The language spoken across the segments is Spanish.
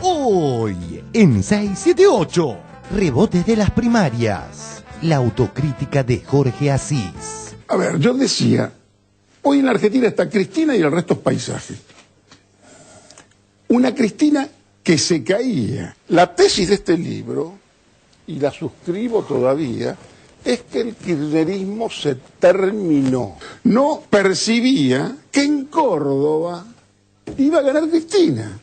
Hoy, en 678, rebotes de las primarias. La autocrítica de Jorge Asís. A ver, yo decía, hoy en la Argentina está Cristina y el resto es paisaje. Una Cristina que se caía. La tesis de este libro, y la suscribo todavía, es que el kirchnerismo se terminó. No percibía que en Córdoba iba a ganar Cristina,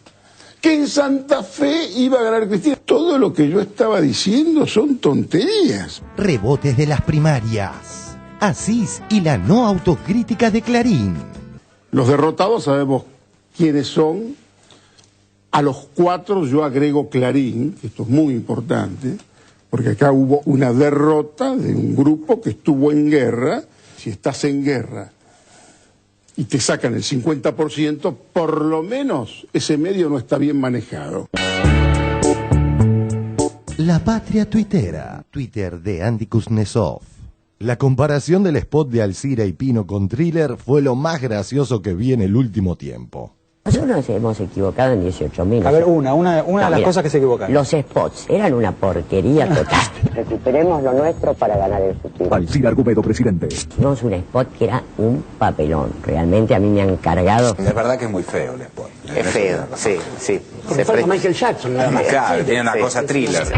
que en Santa Fe iba a ganar Cristina. Todo lo que yo estaba diciendo son tonterías. Rebotes de las primarias. Asís y la no autocrítica de Clarín. Los derrotados sabemos quiénes son. A los 4 yo agrego Clarín, que esto es muy importante, porque acá hubo una derrota de un grupo que estuvo en guerra. Si estás en guerra y te sacan el 50%, por lo menos ese medio no está bien manejado. La Patria Tuitera. Twitter de Andy Kuznetsov. La comparación del spot de Alcira y Pino con Thriller fue lo más gracioso que vi en el último tiempo. Nosotros nos hemos equivocado en 18.000. A ver, una de las cosas que se equivocaron. Los spots eran una porquería total. Recuperemos lo nuestro para ganar el futuro. Alcira Argumedo, presidente. Hicimos un spot que era un papelón. Realmente a mí me han cargado. Es verdad que es muy feo el spot. Es feo, sí, sí. Se fue Michael Jackson, nada más. Claro, tiene una cosa Thriller.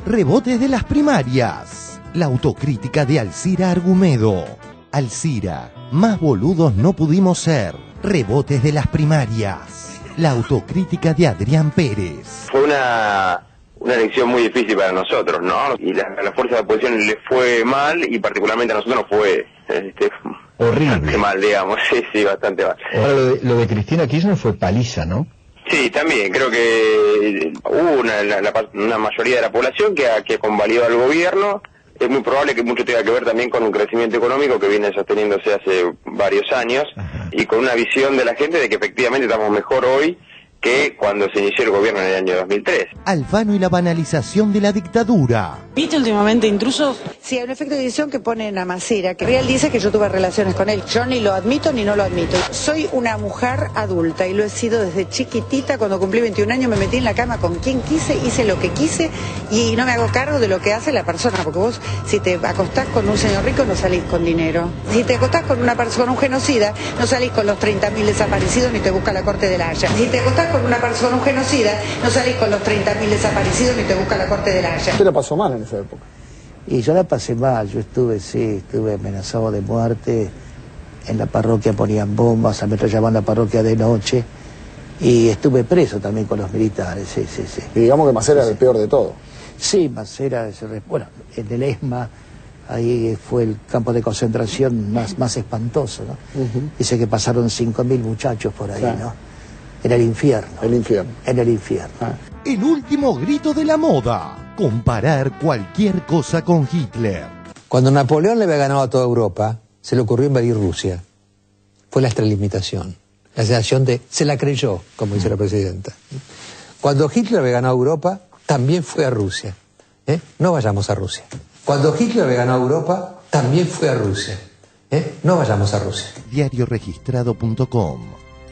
Rebotes de las primarias. La autocrítica de Alcira Argumedo. Alcira, más boludos no pudimos ser. Rebotes de las primarias. La autocrítica de Adrián Pérez. Fue una elección muy difícil para nosotros, ¿no? Y a la fuerza de oposición le fue mal, y particularmente a nosotros nos fue horrible. Bastante mal, digamos. Sí, bastante mal. Ahora lo de Cristina Kirchner fue paliza, ¿no? Sí, también creo que hubo una mayoría de la población que convalidó al gobierno. Es muy probable que mucho tenga que ver también con un crecimiento económico que viene sosteniéndose hace varios años, y con una visión de la gente de que efectivamente estamos mejor hoy que cuando se inició el gobierno en el año 2003. Alfano y la banalización de la dictadura. ¿Viste últimamente Intrusos? Sí, hay un efecto de edición que ponen a Macera, que Real dice que yo tuve relaciones con él. Yo ni lo admito ni no lo admito. Soy una mujer adulta y lo he sido desde chiquitita. Cuando cumplí 21 años me metí en la cama con quien quise, hice lo que quise y no me hago cargo de lo que hace la persona. Porque vos, si te acostás con un señor rico, no salís con dinero. Si te acostás con una persona, con un genocida, no salís con los 30.000 desaparecidos ni te busca la Corte de la Haya. Si te acostás con una persona, un genocida, no salís con los 30.000 desaparecidos ni te busca la Corte de la Haya. ¿Usted la pasó mal en esa época? Y yo la pasé mal, yo estuve amenazado de muerte, en la parroquia ponían bombas, ametrallaban la parroquia de noche, y estuve preso también con los militares, sí. Y digamos que Macera era el peor de todo. Sí, Macera, bueno, en el ESMA, ahí fue el campo de concentración más espantoso, ¿no? Dice que pasaron 5.000 muchachos por ahí, claro. ¿No? En el infierno. En el infierno. El último grito de la moda. Comparar cualquier cosa con Hitler. Cuando Napoleón le había ganado a toda Europa, se le ocurrió invadir Rusia. Fue la extralimitación. La sensación de se la creyó, como dice la presidenta. Cuando Hitler había ganado a Europa, también fue a Rusia. No vayamos a Rusia. Cuando Hitler había ganado a Europa, también fue a Rusia. No vayamos a Rusia. Diarioregistrado.com.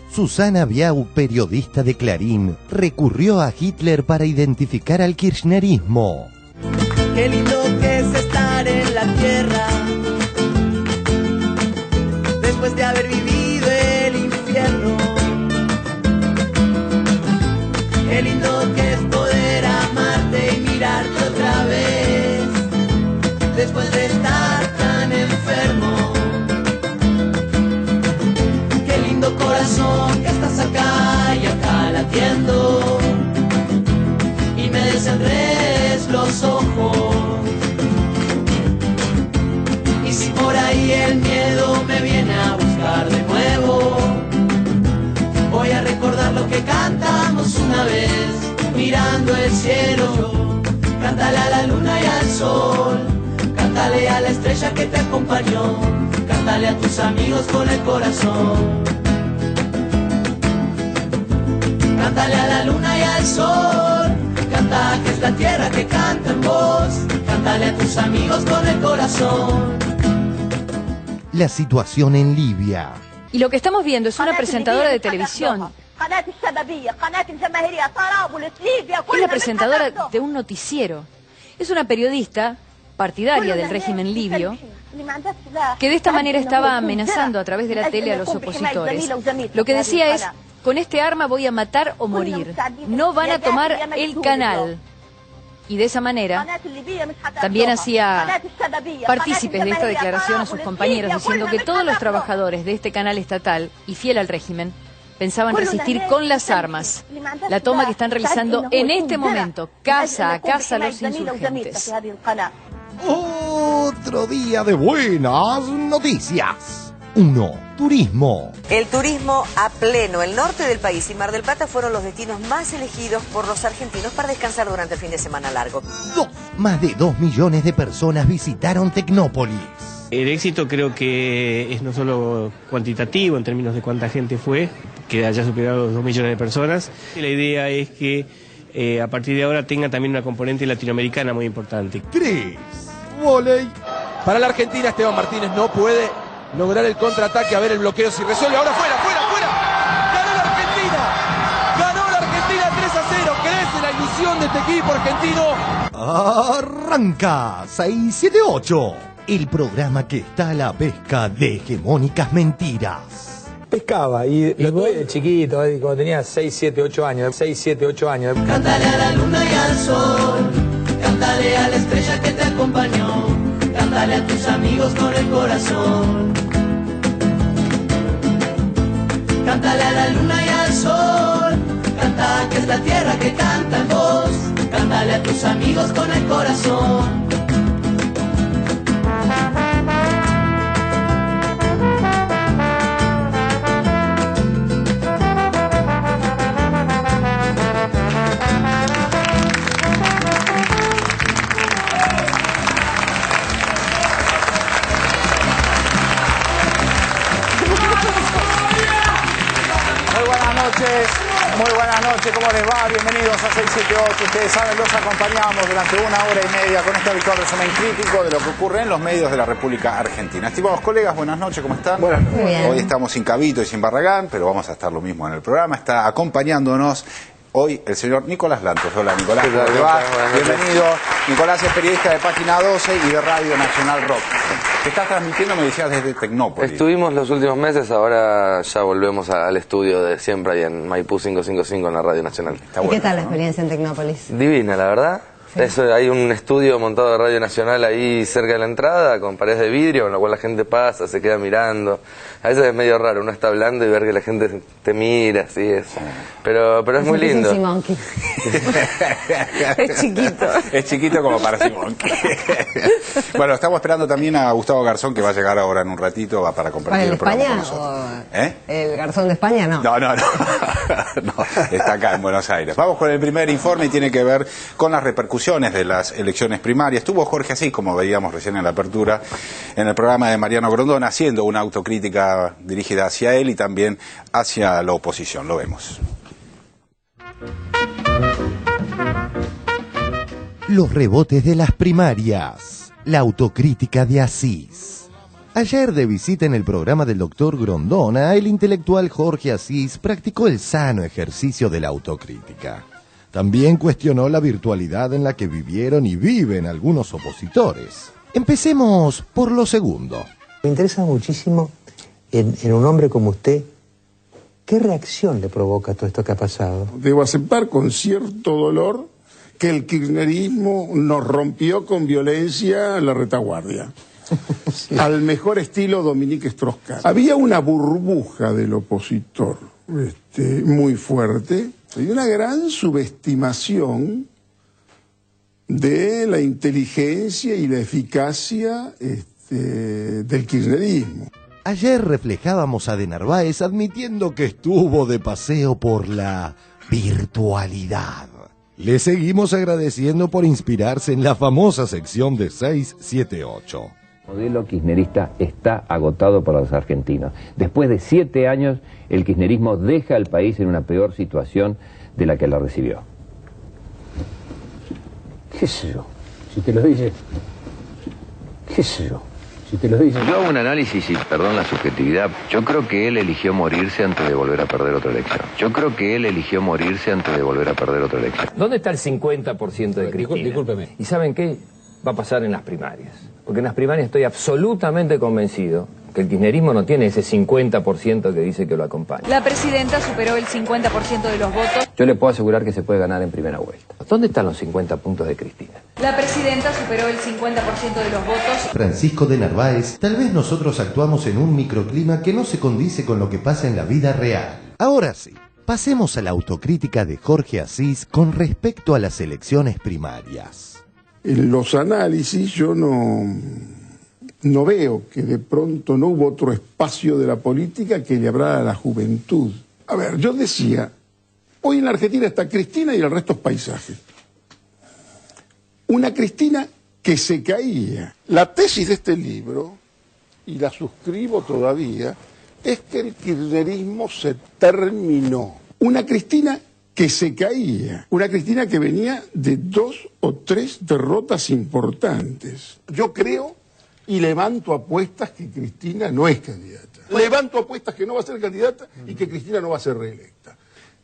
Susana Biau, periodista de Clarín, recurrió a Hitler para identificar al kirchnerismo. Qué lindo que es estar en la tierra, después de haber vivido el infierno. Qué lindo que es poder amarte y mirarte otra vez, después de estar tan enfermo. Corazón, que estás acá y acá latiendo, y me desenredes los ojos. Y si por ahí el miedo me viene a buscar de nuevo, voy a recordar lo que cantamos una vez, mirando el cielo. Cántale a la luna y al sol, cántale a la estrella que te acompañó, cántale a tus amigos con el corazón. Cántale a la luna y al sol, canta que es la tierra que canta en vos, canta cántale a tus amigos con el corazón. La situación en Libia. Y lo que estamos viendo es una presentadora de televisión. Es la presentadora de un noticiero. Es una periodista partidaria del régimen libio que de esta manera estaba amenazando a través de la tele a los opositores. Lo que decía es, con este arma voy a matar o morir. No van a tomar el canal. Y de esa manera también hacía partícipes de esta declaración a sus compañeros, diciendo que todos los trabajadores de este canal estatal y fiel al régimen pensaban resistir con las armas la toma que están realizando en este momento, casa a casa, los insurgentes. Otro día de buenas noticias. 1. Turismo. El turismo a pleno. El norte del país y Mar del Plata fueron los destinos más elegidos por los argentinos para descansar durante el fin de semana largo. 2. Más de 2 millones de personas visitaron Tecnópolis. El éxito creo que es no solo cuantitativo en términos de cuánta gente fue, que haya superado los 2 millones de personas. La idea es que a partir de ahora tenga también una componente latinoamericana muy importante. 3. Vóley. Para la Argentina, Esteban Martínez no puede lograr el contraataque, a ver el bloqueo si resuelve. Ahora fuera. ¡Ganó la Argentina 3-0! Crece la ilusión de este equipo argentino. Arranca 678. El programa que está a la pesca de hegemónicas mentiras. Pescaba y lo tuve de chiquito, cuando tenía 6, 7, 8 años. Cántale a la luna y al sol, cántale a la estrella que te acompañó, cántale a tus amigos con el corazón. Cántale a la luna y al sol, canta que es la tierra que canta en vos, cántale a tus amigos con el corazón. Muy buenas noches, ¿cómo les va? Bienvenidos a 678. Ustedes saben, los acompañamos durante 1 hora y media con este habitual resumen crítico de lo que ocurre en los medios de la República Argentina. Estimados colegas, buenas noches, ¿cómo están? Buenas noches. Muy bien. Hoy estamos sin Cabito y sin Barragán, pero vamos a estar lo mismo en el programa. Está acompañándonos hoy el señor Nicolás Lantos. Hola, Nicolás, ¿cómo te va? Bienvenido. Nicolás es periodista de Página 12 y de Radio Nacional Rock. Te estás transmitiendo, me decías, desde Tecnópolis. Estuvimos los últimos meses, ahora ya volvemos al estudio de siempre ahí en Maipú 555 en la Radio Nacional. ¿Y qué tal la experiencia en Tecnópolis? Divina, la verdad. Sí. Eso, hay un estudio montado de Radio Nacional ahí cerca de la entrada, con paredes de vidrio, con lo cual la gente pasa, se queda mirando. A veces es medio raro, uno está hablando y ver que la gente te mira, así es. Pero es muy lindo. Es chiquito. Es chiquito como para Simonki. Bueno, estamos esperando también a Gustavo Garzón, que va a llegar ahora en un ratito para compartir el programa con nosotros. ¿El Garzón de España? No. No, está acá en Buenos Aires. Vamos con el primer informe y tiene que ver con las repercusiones de las elecciones primarias. Estuvo Jorge así, como veíamos recién en la apertura, en el programa de Mariano Grondón, haciendo una autocrítica dirigida hacia él y también hacia la oposición. Lo vemos. Los rebotes de las primarias. La autocrítica de Asís. Ayer, de visita en el programa del doctor Grondona, el intelectual Jorge Asís practicó el sano ejercicio de la autocrítica. También cuestionó la virtualidad en la que vivieron y viven algunos opositores. Empecemos por lo segundo. Me interesa muchísimo en un hombre como usted, ¿qué reacción le provoca todo esto que ha pasado? Debo aceptar con cierto dolor que el kirchnerismo nos rompió con violencia la retaguardia. Sí. Al mejor estilo Dominique Strauss-Kahn. Había una burbuja del opositor muy fuerte y una gran subestimación de la inteligencia y la eficacia del kirchnerismo. Ayer reflejábamos a De Narváez admitiendo que estuvo de paseo por la virtualidad. Le seguimos agradeciendo por inspirarse en la famosa sección de 678. El modelo kirchnerista está agotado por los argentinos. Después de 7 años, el kirchnerismo deja al país en una peor situación de la que la recibió. ¿Qué sé yo? Si te lo dice, qué sé yo, si te lo dice... Yo hago un análisis y, perdón la subjetividad, yo creo que él eligió morirse antes de volver a perder otra elección. ¿Dónde está el 50% de Cristina? Discúlpeme. ¿Y saben qué va a pasar en las primarias? Porque en las primarias estoy absolutamente convencido que el kirchnerismo no tiene ese 50% que dice que lo acompaña. La presidenta superó el 50% de los votos. Yo le puedo asegurar que se puede ganar en primera vuelta. ¿Dónde están los 50 puntos de Cristina? La presidenta superó el 50% de los votos. Francisco de Narváez, tal vez nosotros actuamos en un microclima que no se condice con lo que pasa en la vida real. Ahora sí, pasemos a la autocrítica de Jorge Asís con respecto a las elecciones primarias. En los análisis yo no veo que de pronto no hubo otro espacio de la política que le hablara a la juventud. A ver, yo decía, hoy en la Argentina está Cristina y el resto es paisaje. Una Cristina que se caía. La tesis de este libro, y la suscribo todavía, es que el kirchnerismo se terminó. Una Cristina que se caía, una Cristina que venía de 2 o 3 derrotas importantes. Yo creo y levanto apuestas que Cristina no es candidata. Levanto apuestas que no va a ser candidata y que Cristina no va a ser reelecta.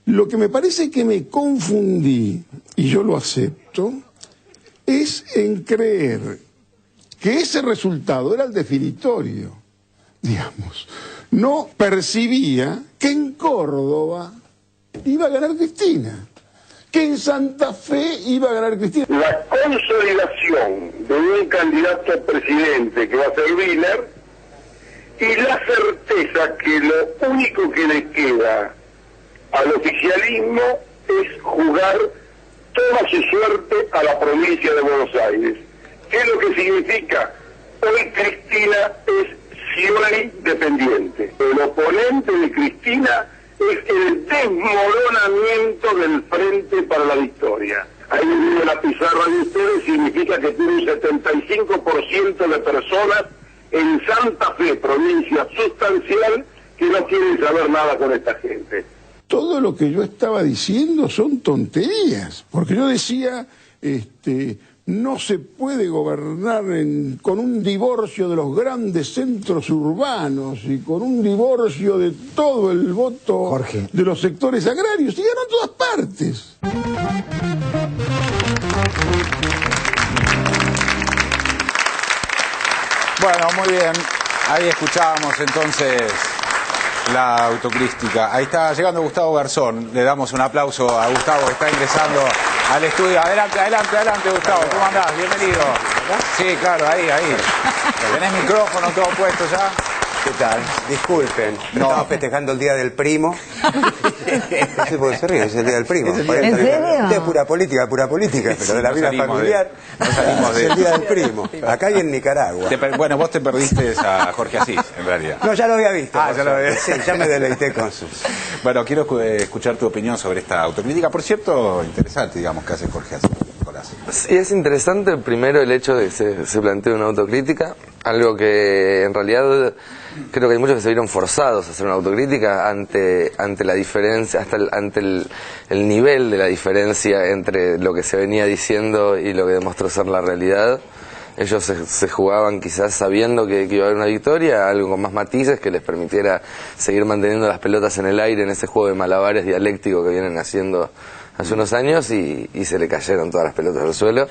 Lo que me parece que me confundí, y yo lo acepto, es en creer que ese resultado era el definitorio, digamos. No percibía que en Córdoba iba a ganar Cristina, que en Santa Fe iba a ganar Cristina. La consolidación de un candidato a presidente que va a ser Wiener y la certeza que lo único que le queda al oficialismo es jugar toda su suerte a la provincia de Buenos Aires. ¿Qué es lo que significa? Hoy Cristina es Scioli dependiente. El oponente de Cristina es el desmoronamiento del Frente para la Victoria. Ahí en la pizarra de ustedes significa que tiene un 75% de personas en Santa Fe, provincia sustancial, que no quieren saber nada con esta gente. Todo lo que yo estaba diciendo son tonterías, porque yo decía, no se puede gobernar con un divorcio de los grandes centros urbanos y con un divorcio de todo el voto Jorge, de los sectores agrarios, y ganó en todas partes. Bueno, muy bien. Ahí escuchábamos entonces la autocrítica. Ahí está llegando Gustavo Garzón. Le damos un aplauso a Gustavo que está ingresando al estudio. Adelante, Gustavo. ¿Cómo andás? Bienvenido. Sí, claro, ahí. ¿Tenés micrófono todo puesto ya? ¿Qué tal? Disculpen, no. Estamos festejando el Día del Primo. No sé por qué se ríe, es el Día del Primo. ¿En serio? Es pura política, pero de la vida familiar es el Día del Primo. Acá y en Nicaragua. Bueno, vos te perdiste a Jorge Asís, en realidad. No, ya lo había visto. Ya lo había visto. Sí, ya me deleité con sus... Bueno, quiero escuchar tu opinión sobre esta autocrítica. Por cierto, interesante, digamos, que hace Jorge Asís. Sí, es interesante primero el hecho de que se plantee una autocrítica, algo que en realidad creo que hay muchos que se vieron forzados a hacer una autocrítica ante la diferencia, ante el nivel de la diferencia entre lo que se venía diciendo y lo que demostró ser la realidad. Ellos se jugaban quizás sabiendo que iba a haber una victoria, algo con más matices que les permitiera seguir manteniendo las pelotas en el aire en ese juego de malabares dialéctico que vienen haciendo hace unos años, y se le cayeron todas las pelotas al suelo.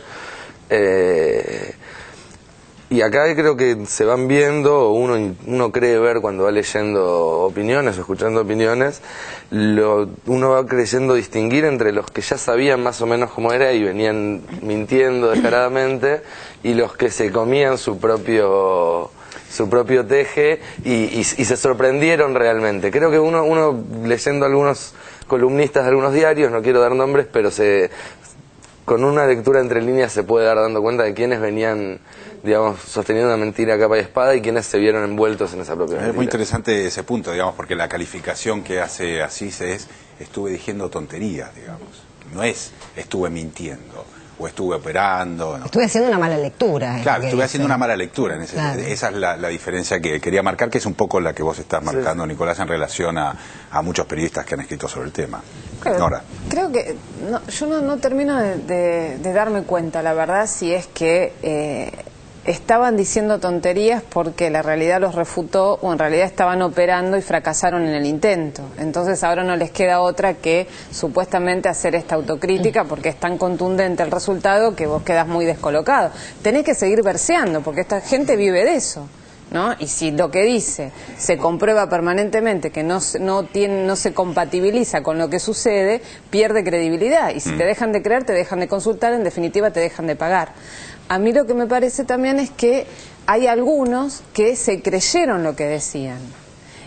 Y acá creo que se van viendo, uno cree ver cuando va leyendo opiniones o escuchando opiniones, uno va creyendo distinguir entre los que ya sabían más o menos cómo era y venían mintiendo descaradamente, y los que se comían su propio teje y se sorprendieron realmente. Creo que uno leyendo algunos columnistas de algunos diarios, no quiero dar nombres, pero con una lectura entre líneas se puede dar dando cuenta de quiénes venían, digamos, sosteniendo una mentira a capa y espada y quiénes se vieron envueltos en esa propia mentira. Es muy interesante ese punto, digamos, porque la calificación que hace Asís es: estuve diciendo tonterías, digamos. No es estuve mintiendo. o estuve operando. No. Estuve haciendo una mala lectura. Claro, estuve haciendo una mala lectura. Esa es la diferencia que quería marcar, que es un poco la que vos estás marcando, Nicolás, en relación a muchos periodistas que han escrito sobre el tema. Nora. Creo que yo no termino de darme cuenta, la verdad, si es que estaban diciendo tonterías porque la realidad los refutó, o en realidad estaban operando y fracasaron en el intento. Entonces ahora no les queda otra que supuestamente hacer esta autocrítica, porque es tan contundente el resultado que vos quedás muy descolocado. Tenés que seguir verseando, porque esta gente vive de eso, ¿no? Y si lo que dice se comprueba permanentemente que no se compatibiliza con lo que sucede, pierde credibilidad. Y si te dejan de creer, te dejan de consultar, en definitiva te dejan de pagar. A mí lo que me parece también es que hay algunos que se creyeron lo que decían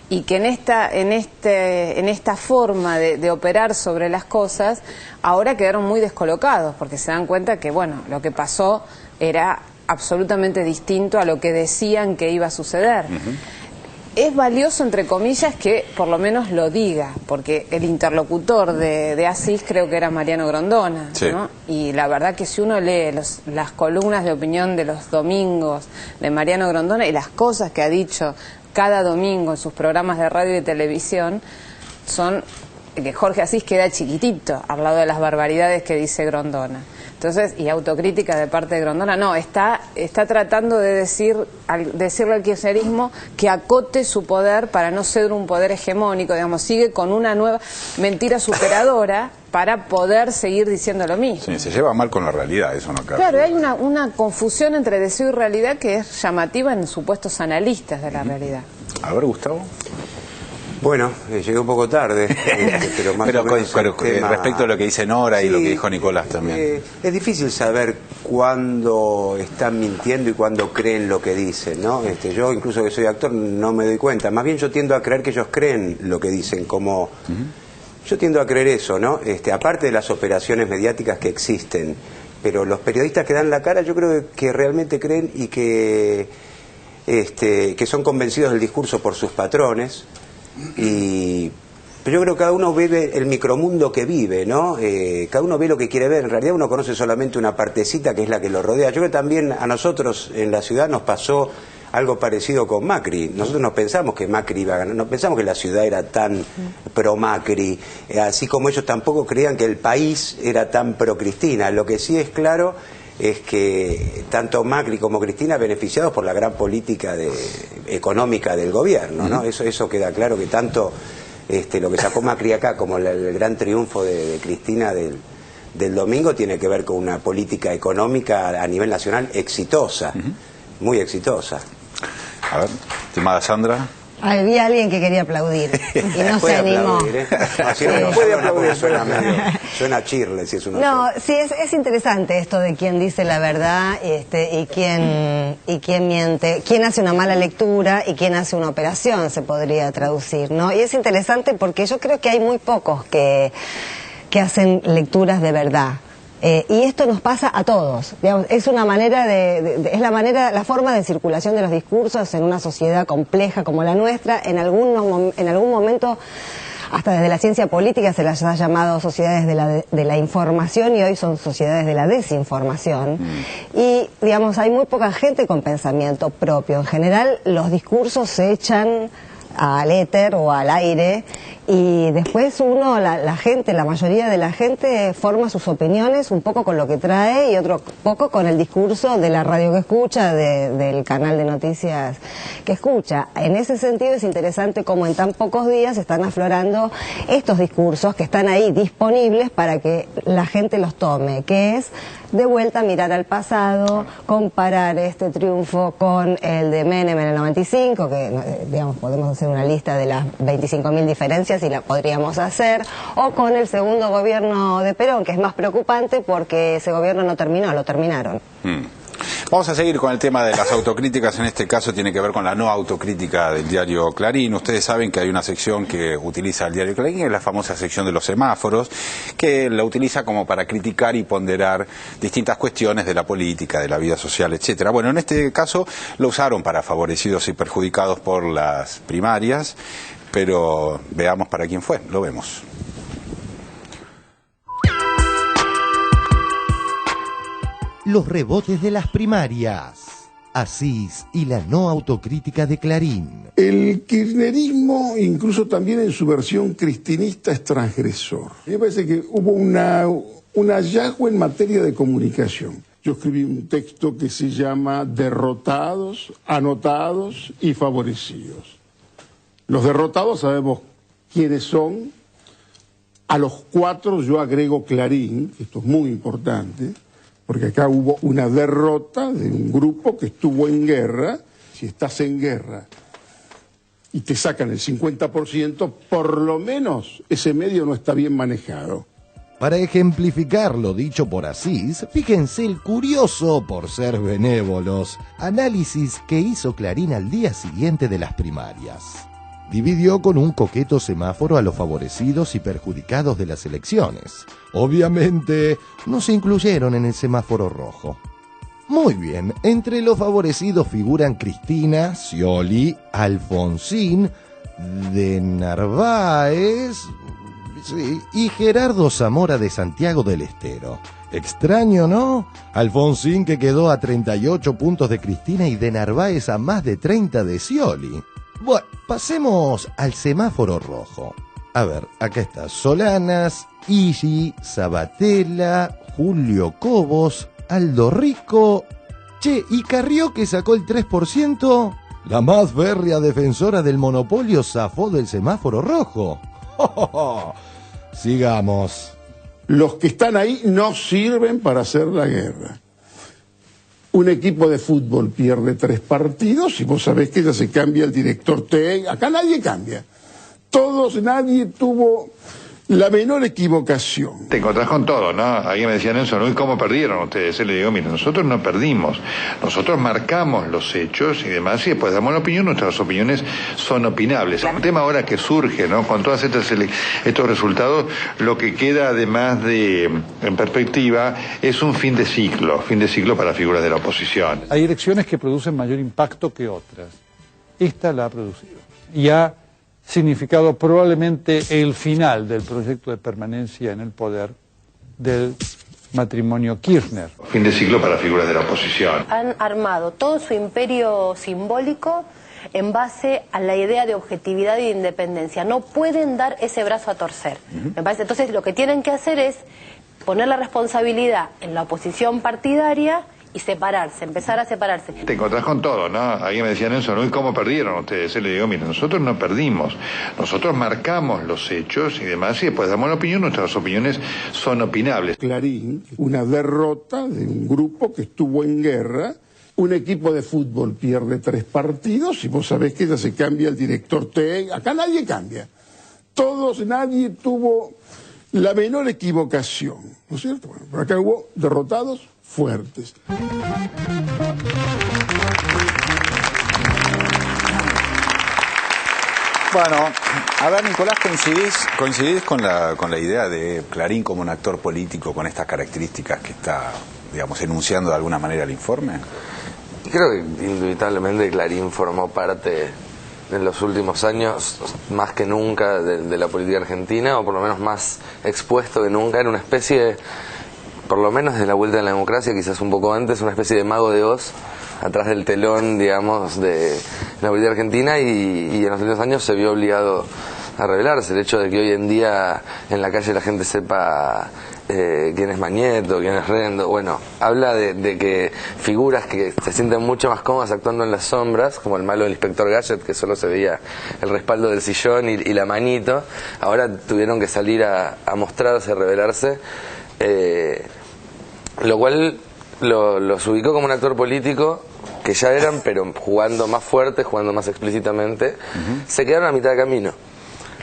y que en esta forma de operar sobre las cosas ahora quedaron muy descolocados, porque se dan cuenta que, bueno, lo que pasó era absolutamente distinto a lo que decían que iba a suceder. Es valioso, entre comillas, que por lo menos lo diga, porque el interlocutor de Asís creo que era Mariano Grondona, ¿no? Y la verdad que si uno lee las columnas de opinión de los domingos de Mariano Grondona y las cosas que ha dicho cada domingo en sus programas de radio y televisión, son que Jorge Asís queda chiquitito al lado de las barbaridades que dice Grondona. Entonces, y autocrítica de parte de Grondona, no, está tratando de decirle al kirchnerismo que acote su poder para no ser un poder hegemónico, digamos, sigue con una nueva mentira superadora para poder seguir diciendo lo mismo. Sí, se lleva mal con la realidad, eso no cabe. Claro, hay una confusión entre deseo y realidad que es llamativa en supuestos analistas de la realidad. A ver, Gustavo. Bueno, llegué un poco tarde, pero más o menos respecto a lo que dice Nora y lo que dijo Nicolás también. Es difícil saber cuándo están mintiendo y cuándo creen lo que dicen, ¿no? Yo, incluso que soy actor, no me doy cuenta. Más bien yo tiendo a creer que ellos creen lo que dicen, como... Yo tiendo a creer eso, ¿no? Aparte de las operaciones mediáticas que existen, pero los periodistas que dan la cara yo creo que realmente creen y que son convencidos del discurso por sus patrones. Pero yo creo que cada uno vive el micromundo que vive, ¿no? Cada uno ve lo que quiere ver. En realidad uno conoce solamente una partecita que es la que lo rodea. Yo creo que también a nosotros en la ciudad nos pasó algo parecido con Macri. Nosotros no pensamos que Macri iba a ganar, no pensamos que la ciudad era tan pro Macri, así como ellos tampoco creían que el país era tan pro Cristina. Lo que sí es claro es que tanto Macri como Cristina beneficiados por la gran política económica del gobierno, ¿no? Eso queda claro, que tanto lo que sacó Macri acá como el gran triunfo de Cristina del domingo tiene que ver con una política económica a nivel nacional exitosa, muy exitosa. A ver, estimada Sandra. Había alguien que quería aplaudir y no se animó. No puede aplaudir, suena a chirle si es una... No, sí, es interesante esto de quién dice la verdad y quién miente, quién hace una mala lectura y quién hace una operación, se podría traducir, ¿no? Y es interesante porque yo creo que hay muy pocos que hacen lecturas de verdad. Y esto nos pasa a todos, digamos, es una manera es la forma de circulación de los discursos en una sociedad compleja como la nuestra. En algún momento, hasta desde la ciencia política se las ha llamado sociedades de la información, y hoy son sociedades de la desinformación. Y, digamos, hay muy poca gente con pensamiento propio. En general, los discursos se echan al éter o al aire, y después la mayoría de la gente forma sus opiniones un poco con lo que trae y otro poco con el discurso de la radio que escucha, del canal de noticias que escucha. En ese sentido es interesante cómo en tan pocos días están aflorando estos discursos que están ahí disponibles para que la gente los tome, que es de vuelta mirar al pasado, comparar este triunfo con el de Menem en el 95, que digamos podemos hacer una lista de las 25.000 diferencias y la podríamos hacer, o con el segundo gobierno de Perón, que es más preocupante porque ese gobierno no terminó, lo terminaron. Vamos a seguir con el tema de las autocríticas. En este caso tiene que ver con la no autocrítica del diario Clarín. Ustedes saben que hay una sección que utiliza el diario Clarín, que es la famosa sección de los semáforos, que la utiliza como para criticar y ponderar distintas cuestiones de la política, de la vida social, etcétera. Bueno, en este caso lo usaron para favorecidos y perjudicados por las primarias, pero veamos para quién fue. Lo vemos. los rebotes de las primarias. Asís y la no autocrítica de Clarín. El kirchnerismo, incluso también en su versión cristinista, es transgresor. Me parece que hubo un hallazgo en materia de comunicación. Yo escribí un texto que se llama Derrotados, Anotados y Favorecidos. Los derrotados sabemos quiénes son. A los 4 yo agrego Clarín, que esto es muy importante, porque acá hubo una derrota de un grupo que estuvo en guerra. Si estás en guerra y te sacan el 50%, por lo menos ese medio no está bien manejado. Para ejemplificar lo dicho por Asís, fíjense el curioso, por ser benévolos, análisis que hizo Clarín al día siguiente de las primarias. Dividió con un coqueto semáforo a los favorecidos y perjudicados de las elecciones. Obviamente, no se incluyeron en el semáforo rojo. Muy bien, entre los favorecidos figuran Cristina, Scioli, Alfonsín, de Narváez, sí, y Gerardo Zamora de Santiago del Estero. Extraño, ¿no? Alfonsín, que quedó a 38 puntos de Cristina, y de Narváez a más de 30 de Scioli. Bueno, pasemos al semáforo rojo. A ver, acá está Solanas, Igi, Sabatella, Julio Cobos, Aldo Rico. Che, ¿y Carrió, que sacó el 3%? La más férrea defensora del monopolio zafó del semáforo rojo. Sigamos. Los que están ahí no sirven para hacer la guerra. Un equipo de fútbol pierde 3 partidos y vos sabés que ya se cambia el director técnico. Acá nadie cambia. Nadie tuvo la menor equivocación. Te encontrás con todo, ¿no? Alguien me decía, Nelson, ¿y cómo perdieron ustedes? Le digo, mire, nosotros no perdimos. Nosotros marcamos los hechos y demás, y después damos la opinión. Nuestras opiniones son opinables. El tema ahora que surge, ¿no? Con todos estos resultados, lo que queda además en perspectiva, es un fin de ciclo para figuras de la oposición. Hay elecciones que producen mayor impacto que otras. Esta la ha producido. Y ha significado probablemente el final del proyecto de permanencia en el poder del matrimonio Kirchner. Fin de ciclo para figuras de la oposición. Han armado todo su imperio simbólico en base a la idea de objetividad y de independencia. No pueden dar ese brazo a torcer. Me parece, entonces lo que tienen que hacer es poner la responsabilidad en la oposición partidaria y separarse, empezar a separarse. Te encontrás con todo, ¿no? Alguien me decía, Nelson, ¿y cómo perdieron ustedes? Le digo, mire, nosotros no perdimos. Nosotros marcamos los hechos y demás, y después damos la opinión. Nuestras opiniones son opinables. Clarín, una derrota de un grupo que estuvo en guerra. Un equipo de fútbol pierde 3 partidos y vos sabés que ya se cambia el director técnico. Acá nadie cambia. Nadie tuvo la menor equivocación, ¿no es cierto? Bueno, por acá hubo derrotados fuertes. Bueno, a ver, Nicolás, ¿coincidís con la idea de Clarín como un actor político con estas características que está, digamos, enunciando de alguna manera el informe? Creo que indubitablemente Clarín formó parte en los últimos años, más que nunca, de la política argentina, o por lo menos más expuesto que nunca. Era una especie, por lo menos desde la vuelta de la democracia, quizás un poco antes, una especie de mago de Oz atrás del telón, digamos, de la política argentina, y en los últimos años se vio obligado a revelarse. El hecho de que hoy en día en la calle la gente sepa quién es Mañeto, quién es Rendo, bueno, habla de que figuras que se sienten mucho más cómodas actuando en las sombras, como el malo del inspector Gadget, que solo se veía el respaldo del sillón y la manito, ahora tuvieron que salir a mostrarse, a revelarse, lo cual los ubicó como un actor político que ya eran, pero jugando más fuerte, jugando más explícitamente. Se quedaron a mitad de camino,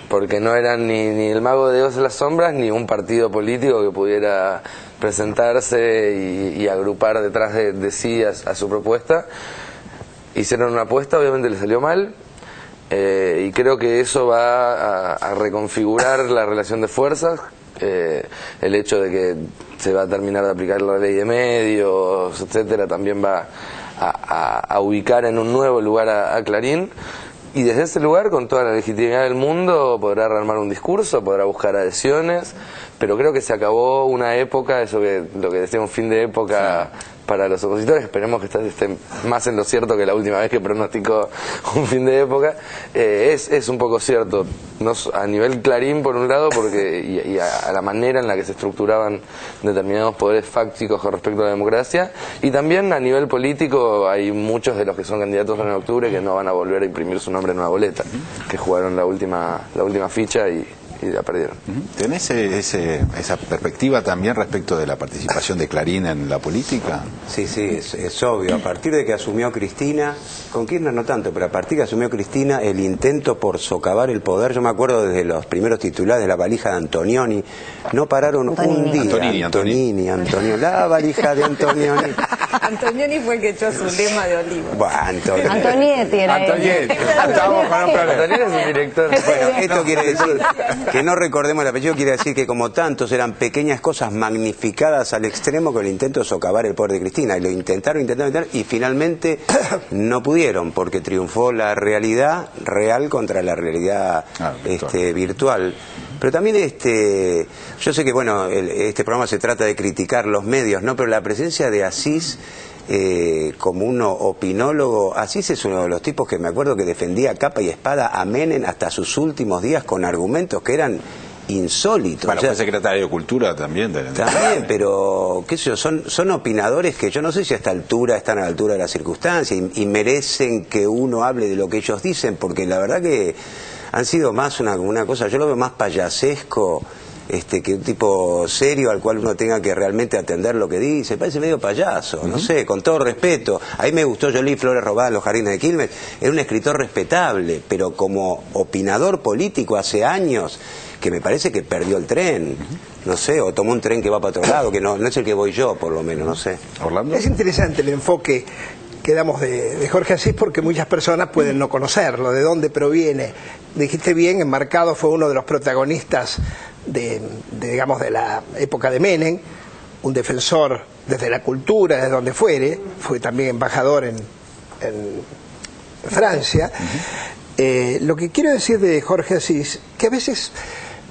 porque no eran ni el mago de Dios en las sombras, ni un partido político que pudiera presentarse y agrupar detrás de sí a su propuesta. Hicieron una apuesta, obviamente les salió mal, y creo que eso va a reconfigurar la relación de fuerzas. El hecho de que se va a terminar de aplicar la ley de medios, etcétera, también va a ubicar en un nuevo lugar a Clarín, y desde ese lugar, con toda la legitimidad del mundo, podrá rearmar un discurso, podrá buscar adhesiones, pero creo que se acabó una época, lo que decíamos, fin de época, para los opositores, esperemos que estén más en lo cierto que la última vez que pronosticó un fin de época, es un poco cierto, no, a nivel Clarín por un lado, porque y a la manera en la que se estructuraban determinados poderes fácticos con respecto a la democracia, y también a nivel político hay muchos de los que son candidatos en octubre que no van a volver a imprimir su nombre en una boleta, que jugaron la última ficha y la perdieron. ¿Tenés esa perspectiva también respecto de la participación de Clarín en la política? Sí, es obvio. A partir de que asumió Cristina, con Kirchner no tanto, pero a partir de que asumió Cristina, el intento por socavar el poder, yo me acuerdo desde los primeros titulares de la valija de Antonioni, no pararon un día. Antonini, la valija de Antonioni. Antonioni fue el que echó su lema de olivo. Bueno, Antonietti era Antonioni. Estamos con un problema. Antonioni es un director. Bueno, esto quiere decir que no recordemos el apellido, quiere decir que como tantos eran pequeñas cosas magnificadas al extremo con el intento de socavar el poder de Cristina, y lo intentaron y finalmente no pudieron, porque triunfó la realidad real contra la realidad virtual. Pero también yo sé que bueno, este programa se trata de criticar los medios, ¿no? Pero la presencia de Asís como un opinólogo, Asís es uno de los tipos que me acuerdo que defendía capa y espada a Menem hasta sus últimos días con argumentos que eran insólitos. Bueno, fue secretario de Cultura también. También, pero qué sé yo, son opinadores que yo no sé si a esta altura están a la altura de las circunstancias y merecen que uno hable de lo que ellos dicen, porque la verdad que han sido más una cosa, yo lo veo más payasesco que un tipo serio al cual uno tenga que realmente atender lo que dice. Parece medio payaso, no sé, con todo respeto. A mí me gustó, yo leí Flores robadas en los jardines de Quilmes, era un escritor respetable, pero como opinador político hace años que me parece que perdió el tren, no sé, o tomó un tren que va para otro lado, que no es el que voy yo, por lo menos, no sé. Orlando. Es interesante el enfoque que damos de Jorge Asís, porque muchas personas pueden no conocerlo, de dónde proviene. Dijiste bien, Enmarcado fue uno de los protagonistas digamos, de la época de Menem, un defensor desde la cultura, desde donde fuere, fue también embajador en Francia. Lo que quiero decir de Jorge Asís, que a veces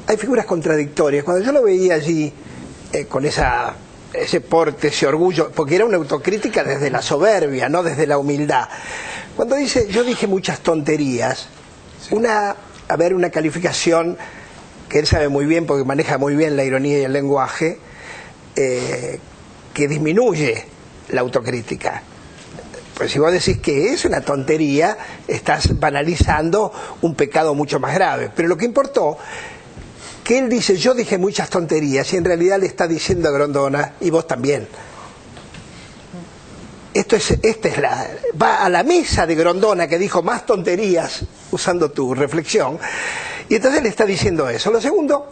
hay figuras contradictorias. Cuando yo lo veía allí con ese porte, ese orgullo, porque era una autocrítica desde la soberbia, no desde la humildad. Cuando dice, yo dije muchas tonterías, una calificación que él sabe muy bien, porque maneja muy bien la ironía y el lenguaje, que disminuye la autocrítica. Pues si vos decís que es una tontería, estás banalizando un pecado mucho más grave. Pero lo que importó, que él dice, yo dije muchas tonterías, y en realidad le está diciendo a Grondona, y vos también. Va a la mesa de Grondona, que dijo más tonterías, usando tu reflexión, y entonces le está diciendo eso. Lo segundo,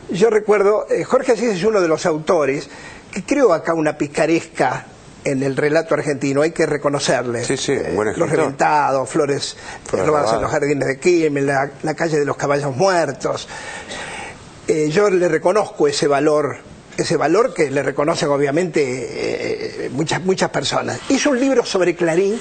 yo recuerdo, Jorge Asís es uno de los autores que creó acá una picaresca en el relato argentino, hay que reconocerle. Los Reventados, Flores robadas en los jardines de Quilmes, la calle de los caballos muertos. Yo le reconozco ese valor que le reconocen obviamente muchas personas. Hizo un libro sobre Clarín,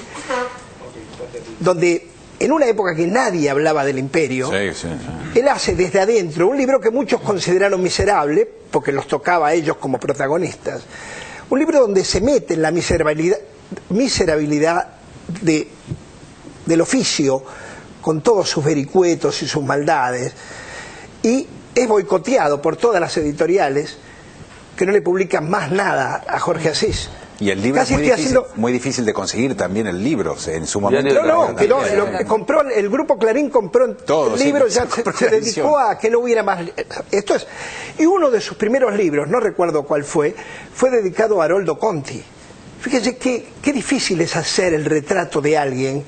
donde en una época que nadie hablaba del imperio, él hace desde adentro un libro que muchos consideraron miserable, porque los tocaba a ellos como protagonistas. Un libro donde se mete en la miserabilidad del oficio, con todos sus vericuetos y sus maldades, y es boicoteado por todas las editoriales que no le publican más nada a Jorge Asís. Y el libro es muy difícil de conseguir también, el libro, en su momento. El grupo Clarín compró el libro, ya se dedicó a que no hubiera más. Y uno de sus primeros libros, no recuerdo cuál fue dedicado a Haroldo Conti. Fíjense qué difícil es hacer el retrato de alguien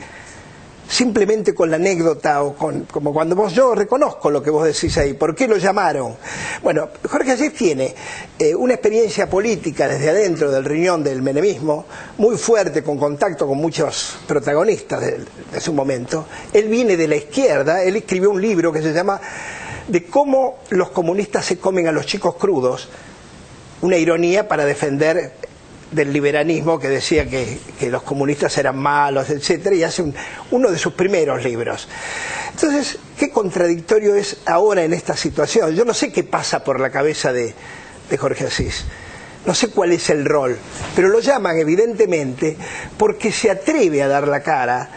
simplemente con la anécdota, o como cuando yo reconozco lo que vos decís ahí, ¿por qué lo llamaron? Bueno, Jorge Asís tiene una experiencia política desde adentro del riñón del menemismo, muy fuerte, con contacto con muchos protagonistas de su momento. Él viene de la izquierda, él escribió un libro que se llama De cómo los comunistas se comen a los chicos crudos, una ironía para defender del liberalismo, que decía que los comunistas eran malos, etcétera, y hace uno de sus primeros libros. Entonces, qué contradictorio es ahora en esta situación. Yo no sé qué pasa por la cabeza de Jorge Asís, no sé cuál es el rol, pero lo llaman evidentemente porque se atreve a dar la cara,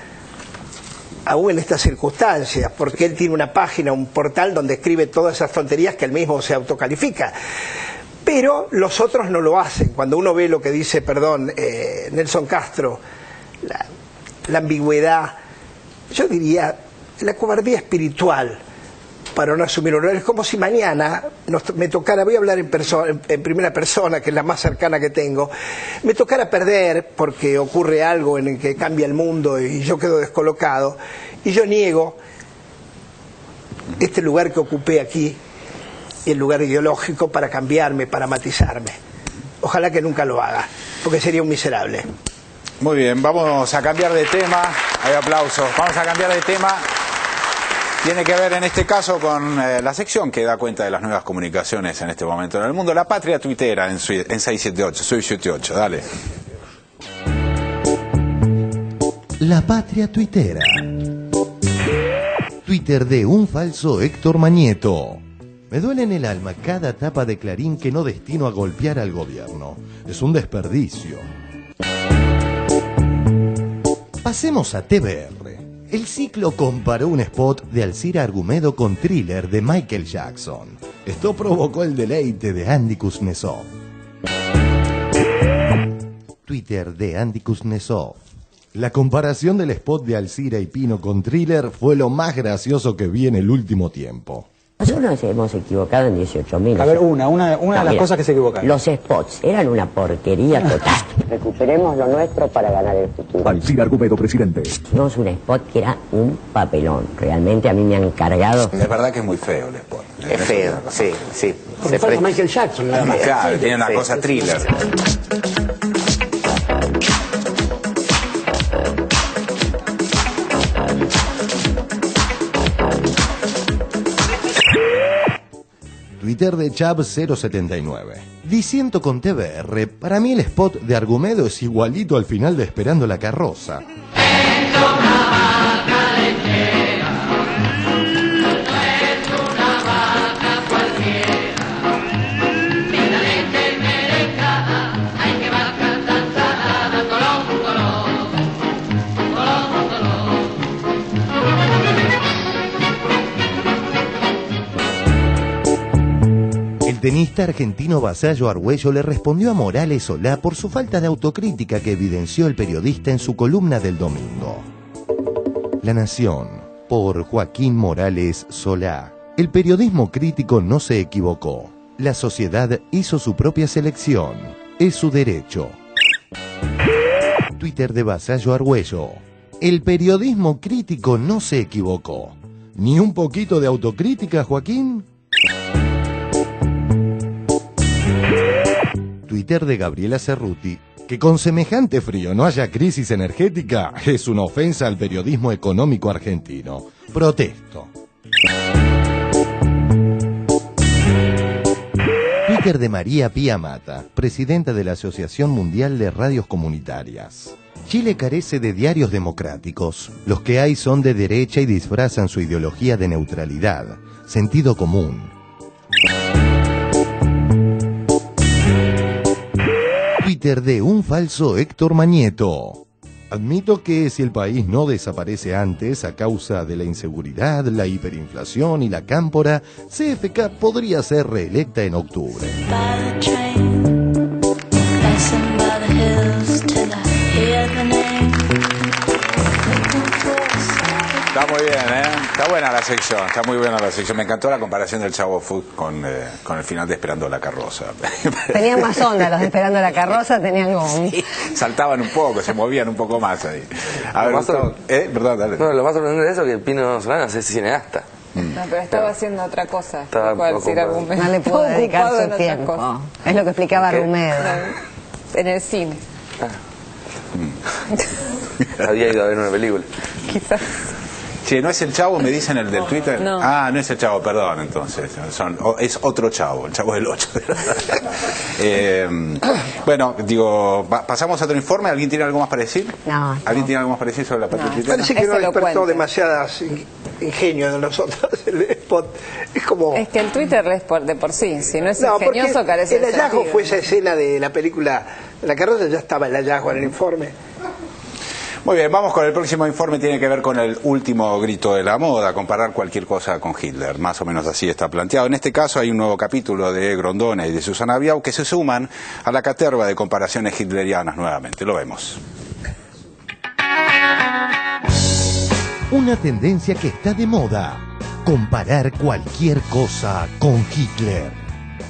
aún en estas circunstancias, porque él tiene una página, un portal donde escribe todas esas tonterías que él mismo se autocalifica. Pero los otros no lo hacen. Cuando uno ve lo que dice, Nelson Castro, la ambigüedad, yo diría la cobardía espiritual para no asumir un rol. Es como si mañana me tocara, voy a hablar en primera persona, que es la más cercana que tengo, me tocara perder porque ocurre algo en el que cambia el mundo y yo quedo descolocado, y yo niego este lugar que ocupé aquí, el lugar ideológico, para cambiarme, para matizarme. Ojalá que nunca lo haga, porque sería un miserable. Muy bien, vamos a cambiar de tema. Hay aplausos. Vamos a cambiar de tema. Tiene que ver en este caso con la sección que da cuenta de las nuevas comunicaciones en este momento en el mundo. La patria tuitera en 678. Soy 78, dale. La patria tuitera. Twitter de un falso Héctor Mañeto. Me duele en el alma cada tapa de Clarín que no destino a golpear al gobierno. Es un desperdicio. Pasemos a TVR. El ciclo comparó un spot de Alcira Argumedo con Thriller de Michael Jackson. Esto provocó el deleite de Andy Kuznetsov. Twitter de Andy Kuznetsov. La comparación del spot de Alcira y Pino con Thriller fue lo más gracioso que vi en el último tiempo. Nosotros nos hemos equivocado en 18.000. A ver, una de las cosas que se equivocaron. Los spots eran una porquería total. Recuperemos lo nuestro para ganar el futuro. Alcira Argumedo, presidente. Hicimos un spot que era un papelón. Realmente a mí me han cargado. Es verdad que es muy feo el spot. Es feo, sí, sí. Porque fue Michael Jackson, nada más. Claro, tiene una cosa Thriller. Twitter de Chab079. Diciendo con TVR, para mí el spot de Argumedo es igualito al final de Esperando la carroza. El tenista argentino Vasallo Argüello le respondió a Morales Solá por su falta de autocrítica que evidenció el periodista en su columna del domingo. La Nación, por Joaquín Morales Solá. El periodismo crítico no se equivocó. La sociedad hizo su propia selección. Es su derecho. Twitter de Vasallo Argüello. El periodismo crítico no se equivocó. ¿Ni un poquito de autocrítica, Joaquín? Twitter de Gabriela Cerruti. Que con semejante frío no haya crisis energética es una ofensa al periodismo económico argentino. Protesto. Twitter de María Pía Mata, presidenta de la Asociación Mundial de Radios Comunitarias. Chile carece de diarios democráticos. Los que hay son de derecha y disfrazan su ideología de neutralidad, sentido común. Twitter de un falso Héctor Mañeto. Admito que si el país no desaparece antes a causa de la inseguridad, la hiperinflación y la cámpora, CFK podría ser reelecta en octubre. Está muy bien, ¿eh? Está buena la sección, está muy buena la sección. Me encantó la comparación del Chavo Food con el final de Esperando la carroza. Tenían más onda los de Esperando la carroza, tenían como... Sí, saltaban un poco, se movían un poco más ahí. A ver, perdón, dale. No, lo más sorprendente de eso es que Pino Solana es cineasta. No, pero estaba haciendo otra cosa. Estaba No le pudo dedicar su tiempo. Es lo que explicaba Argumedo. En el cine. Había ido a ver una película. Quizás. Si no es el Chavo, me dicen el del Twitter. No. Ah, no es el Chavo, perdón, entonces. Es otro Chavo, el Chavo del 8. Bueno, digo, pasamos a otro informe. ¿Alguien tiene algo más para decir? No. ¿Alguien tiene algo más para decir sobre la patria twittera? Parece que no despertó demasiadas ingenio de nosotros el spot. Es como... Es que el Twitter es de por sí, si no es ingenioso, carece de el hallazgo sentido. fue esa escena de la película La carroza, ya estaba el hallazgo en el informe. Muy bien, vamos con el próximo informe. Tiene que ver con el último grito de la moda, comparar cualquier cosa con Hitler. Más o menos así está planteado. En este caso hay un nuevo capítulo de Grondona y de Susana Biau que se suman a la caterva de comparaciones hitlerianas nuevamente. Lo vemos. Una tendencia que está de moda: comparar cualquier cosa con Hitler.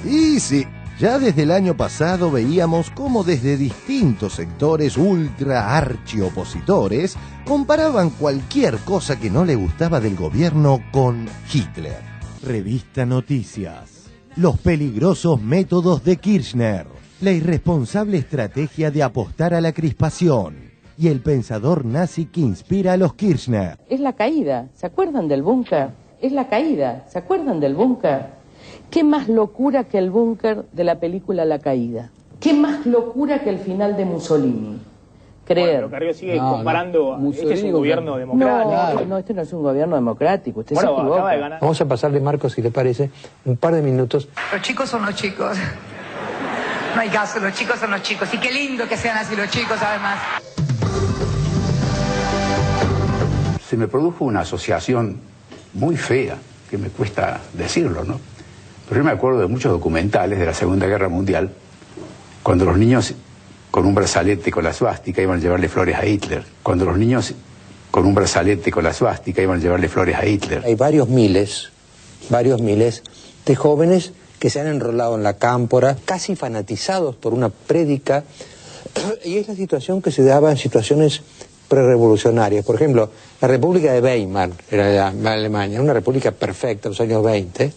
Y sí, ya desde el año pasado veíamos cómo desde distintos sectores ultra archiopositores comparaban cualquier cosa que no le gustaba del gobierno con Hitler. Revista Noticias. Los peligrosos métodos de Kirchner. La irresponsable estrategia de apostar a la crispación. Y el pensador nazi que inspira a los Kirchner. Es la caída, ¿se acuerdan del búnker? Es la caída, ¿se acuerdan del búnker? ¿Qué más locura que el búnker de la película La Caída? ¿Qué más locura que el final de Mussolini? Creer. Bueno, Carrió sigue comparando, este es un gobierno democrático. No, este no es un gobierno democrático, usted se Bueno, equivoca. acaba de ganar. Vamos a pasarle, Marcos, si le parece, un par de minutos. Los chicos son los chicos. No hay caso, los chicos son los chicos. Y qué lindo que sean así los chicos, además. Se me produjo una asociación muy fea, que me cuesta decirlo, ¿no? Pero yo me acuerdo de muchos documentales de la Segunda Guerra Mundial, cuando los niños con un brazalete con la suástica iban a llevarle flores a Hitler. Cuando los niños con un brazalete con la suástica iban a llevarle flores a Hitler. Hay varios miles de jóvenes que se han enrolado en la cámpora, casi fanatizados por una prédica, y es la situación que se daba en situaciones prerevolucionarias. Por ejemplo, la República de Weimar, era Alemania, una república perfecta en los años 20,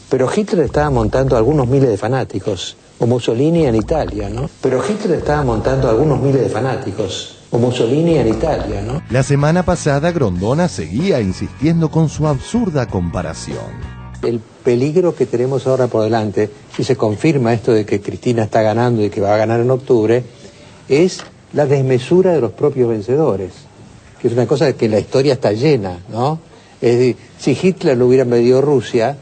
pero Hitler estaba montando algunos miles de fanáticos, o Mussolini en Italia, ¿no? Pero Hitler estaba montando algunos miles de fanáticos, o Mussolini en Italia, ¿no? La semana pasada Grondona seguía insistiendo con su absurda comparación. El peligro que tenemos ahora por delante, si se confirma esto de que Cristina está ganando y que va a ganar en octubre, es la desmesura de los propios vencedores, que es una cosa de que la historia está llena, ¿no? Es decir, si Hitler lo hubiera medido Rusia,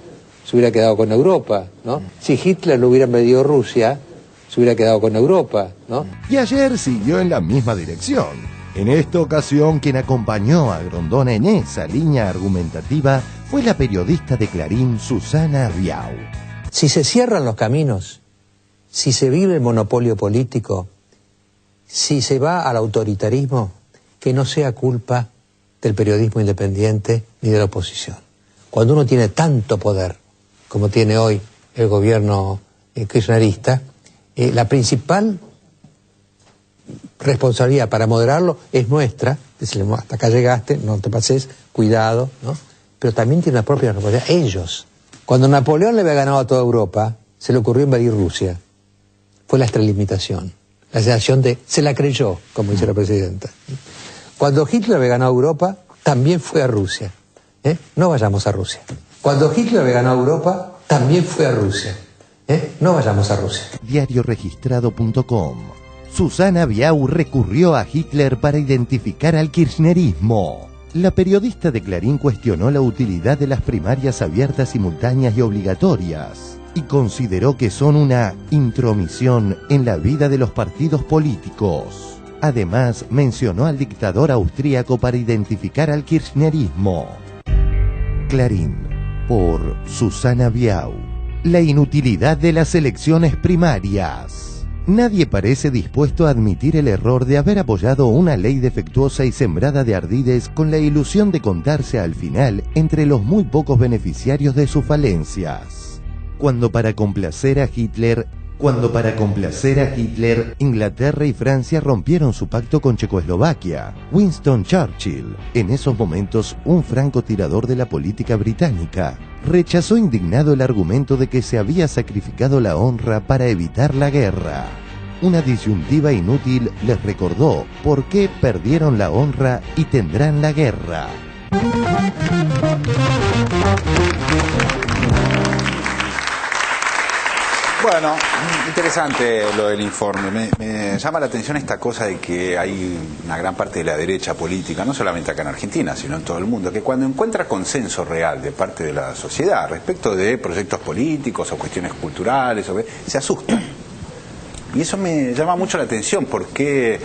se hubiera quedado con Europa, ¿no? Si Hitler lo hubiera medido Rusia, se hubiera quedado con Europa, ¿no? Y ayer siguió en la misma dirección. En esta ocasión, quien acompañó a Grondona en esa línea argumentativa fue la periodista de Clarín, Susana Biau. Si se cierran los caminos, si se vive el monopolio político, si se va al autoritarismo, que no sea culpa del periodismo independiente ni de la oposición. Cuando uno tiene tanto poder, como tiene hoy el gobierno kirchnerista, la principal responsabilidad para moderarlo es nuestra, decirle, hasta acá llegaste, no te pases, cuidado, ¿no? Pero también tiene la propia responsabilidad ellos. Cuando Napoleón le había ganado a toda Europa, se le ocurrió invadir Rusia. Fue la extralimitación. La sensación de, se la creyó, como dice la presidenta. Cuando Hitler había ganado Europa, también fue a Rusia. No vayamos a Rusia. Cuando Hitler había ganado Europa, también fue a Rusia. No vayamos a Rusia. Diarioregistrado.com. Susana Biau recurrió a Hitler para identificar al kirchnerismo. La periodista de Clarín cuestionó la utilidad de las primarias abiertas, simultáneas y obligatorias, y consideró que son una intromisión en la vida de los partidos políticos. Además, mencionó al dictador austríaco para identificar al kirchnerismo. Clarín, por Susana Biau. La inutilidad de las elecciones primarias. Nadie parece dispuesto a admitir el error de haber apoyado una ley defectuosa y sembrada de ardides con la ilusión de contarse al final entre los muy pocos beneficiarios de sus falencias. Cuando para complacer a Hitler, Inglaterra y Francia rompieron su pacto con Checoslovaquia. Winston Churchill, en esos momentos un francotirador de la política británica, rechazó indignado el argumento de que se había sacrificado la honra para evitar la guerra. Una disyuntiva inútil les recordó por qué perdieron la honra y tendrán la guerra. Bueno, interesante lo del informe. Me llama la atención esta cosa de que hay una gran parte de la derecha política, no solamente acá en Argentina, sino en todo el mundo, que cuando encuentra consenso real de parte de la sociedad respecto de proyectos políticos o cuestiones culturales, se asustan. Y eso me llama mucho la atención. ¿Por qué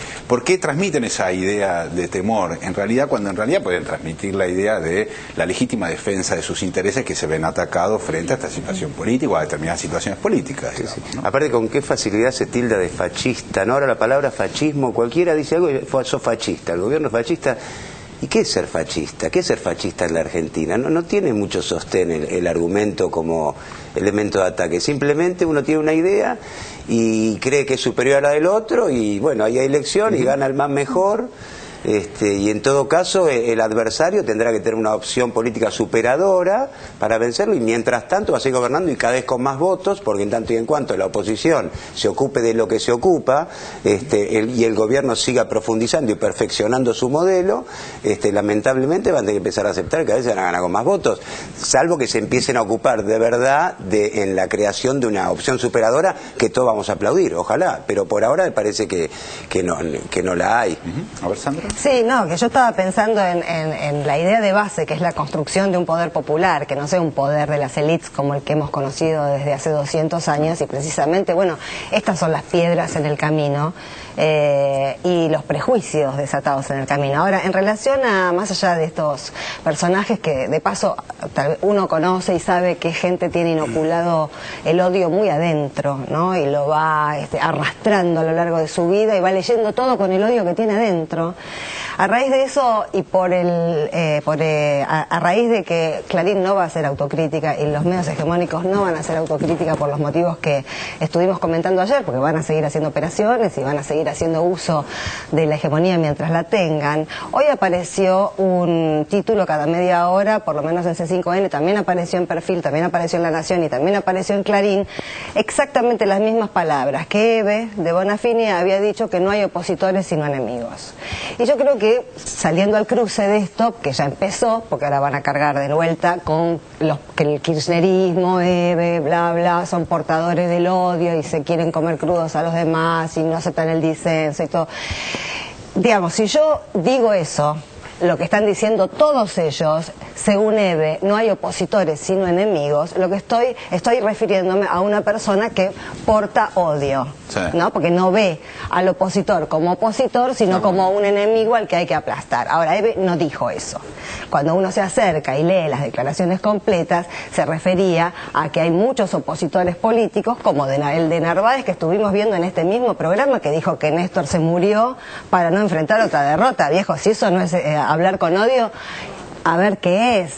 transmiten esa idea de temor? En realidad, cuando en realidad pueden transmitir la idea de la legítima defensa de sus intereses que se ven atacados frente a esta situación política o a determinadas situaciones políticas. Digamos, ¿no? Aparte, con qué facilidad se tilda de fascista, ¿no? Ahora la palabra fascismo, cualquiera dice algo y sos fascista, el gobierno es fascista. ¿Y qué es ser fascista? ¿Qué es ser fascista en la Argentina? No tiene mucho sostén el argumento como elemento de ataque. Simplemente uno tiene una idea y cree que es superior a la del otro y bueno, ahí hay elección y gana el más mejor. Y en todo caso el adversario tendrá que tener una opción política superadora para vencerlo y mientras tanto va a seguir gobernando y cada vez con más votos, porque en tanto y en cuanto la oposición se ocupe de lo que se ocupa y el gobierno siga profundizando y perfeccionando su modelo, lamentablemente van a tener que empezar a aceptar que cada vez se van a ganar con más votos, salvo que se empiecen a ocupar de verdad en la creación de una opción superadora que todos vamos a aplaudir, ojalá, pero por ahora me parece que no la hay. A ver, Sandra. Sí, no, que yo estaba pensando en la idea de base, que es la construcción de un poder popular, que no sea un poder de las élites como el que hemos conocido desde hace 200 años, y precisamente, bueno, estas son las piedras en el camino y los prejuicios desatados en el camino. Ahora, en relación a, más allá de estos personajes que de paso tal vez uno conoce y sabe que gente tiene inoculado el odio muy adentro, ¿no? Y lo va arrastrando a lo largo de su vida y va leyendo todo con el odio que tiene adentro. A raíz de eso y a raíz de que Clarín no va a hacer autocrítica y los medios hegemónicos no van a hacer autocrítica por los motivos que estuvimos comentando ayer, porque van a seguir haciendo operaciones y van a seguir haciendo uso de la hegemonía mientras la tengan, hoy apareció un título cada media hora, por lo menos en C5N, también apareció en Perfil, también apareció en La Nación y también apareció en Clarín, exactamente las mismas palabras, que Eve de Bonafini había dicho que no hay opositores sino enemigos. Y yo creo que saliendo al cruce de esto, que ya empezó, porque ahora van a cargar de vuelta con que el kirchnerismo, Eve, bla, bla, son portadores del odio y se quieren comer crudos a los demás y no aceptan el disenso y todo. Digamos, si yo digo eso, lo que están diciendo todos ellos, según Eve, no hay opositores sino enemigos, lo que estoy refiriéndome a una persona que porta odio, sí, ¿no? Porque no ve al opositor como opositor, sino como un enemigo al que hay que aplastar. Ahora, Eve no dijo eso. Cuando uno se acerca y lee las declaraciones completas, se refería a que hay muchos opositores políticos, como el de Narváez, que estuvimos viendo en este mismo programa, que dijo que Néstor se murió para no enfrentar otra derrota. Viejo, si eso no es hablar con odio, a ver qué es.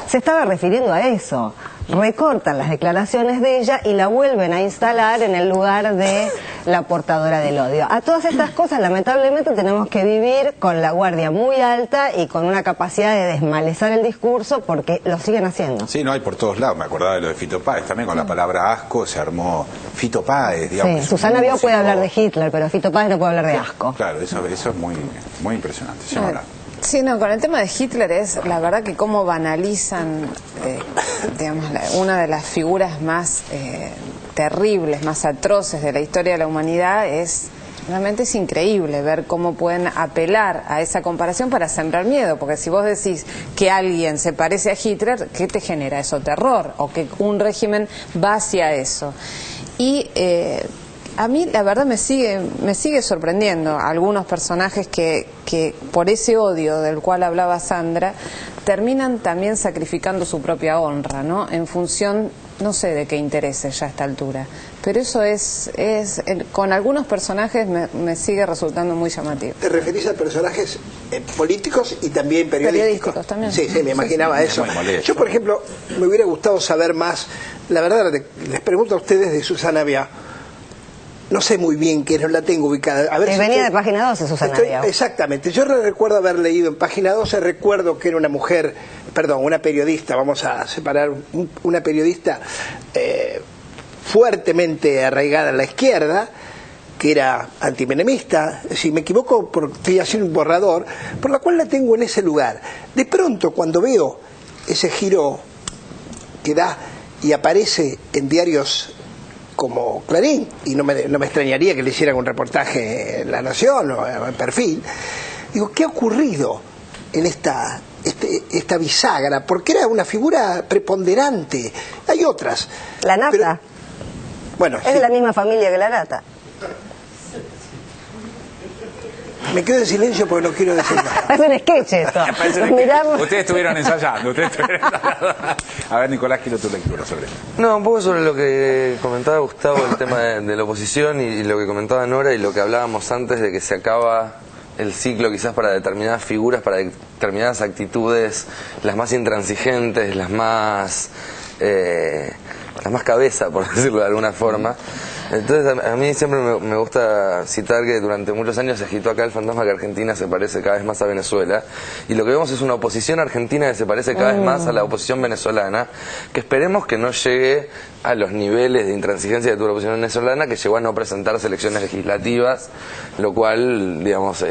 Se estaba refiriendo a eso. Recortan las declaraciones de ella y la vuelven a instalar en el lugar de la portadora del odio. A todas estas cosas, lamentablemente, tenemos que vivir con la guardia muy alta y con una capacidad de desmalezar el discurso porque lo siguen haciendo. Sí, no hay por todos lados. Me acordaba de lo de Fito Páez también, con la palabra asco se armó Fito Páez, digamos. Sí, Susana Biao puede hablar de Hitler, pero Fito Páez no puede hablar de asco. Claro, eso es muy, muy impresionante. Sí, sí, no, con el tema de Hitler es la verdad que cómo banalizan, digamos, una de las figuras más terribles, más atroces de la historia de la humanidad. Realmente es increíble ver cómo pueden apelar a esa comparación para sembrar miedo, porque si vos decís que alguien se parece a Hitler, ¿qué te genera eso? Terror, o que un régimen va hacia eso. Y a mí la verdad me sigue sorprendiendo algunos personajes que por ese odio del cual hablaba Sandra terminan también sacrificando su propia honra, ¿no? En función, no sé de qué intereses ya a esta altura, pero eso con algunos personajes me sigue resultando muy llamativo. ¿Te referís a personajes políticos y también periodísticos? Periodísticos también. Sí, me imaginaba eso. Yo, por ejemplo, me hubiera gustado saber más, la verdad, les pregunto a ustedes de Susana Biao. No sé muy bien que no la tengo ubicada. A ver si venía de Página 12, Susana Biao. Exactamente. Yo recuerdo haber leído en Página 12, recuerdo que era una mujer, una periodista, vamos a separar, una periodista fuertemente arraigada a la izquierda, que era antimenemista, si me equivoco estoy haciendo un borrador, por la cual la tengo en ese lugar. De pronto, cuando veo ese giro que da y aparece en diarios como Clarín, y no me extrañaría que le hicieran un reportaje en La Nación o en Perfil, digo, ¿qué ha ocurrido en esta bisagra? Porque era una figura preponderante. Hay otras. La Nata. Pero, bueno, es de la misma familia que la Nata. Me quedo en silencio porque no quiero decir nada. Es un sketch esto. Ustedes estuvieron ensayando. A ver, Nicolás, quiero tu lectura sobre esto. No, un poco sobre lo que comentaba Gustavo, el tema de la oposición y lo que comentaba Nora y lo que hablábamos antes de que se acaba el ciclo quizás para determinadas figuras, para determinadas actitudes, las más intransigentes, las más cabeza, por decirlo de alguna forma. Entonces a mí siempre me gusta citar que durante muchos años se agitó acá el fantasma que Argentina se parece cada vez más a Venezuela, y lo que vemos es una oposición argentina que se parece cada vez más a la oposición venezolana, que esperemos que no llegue a los niveles de intransigencia que tuvo la oposición venezolana, que llegó a no presentarse elecciones legislativas, lo cual, digamos,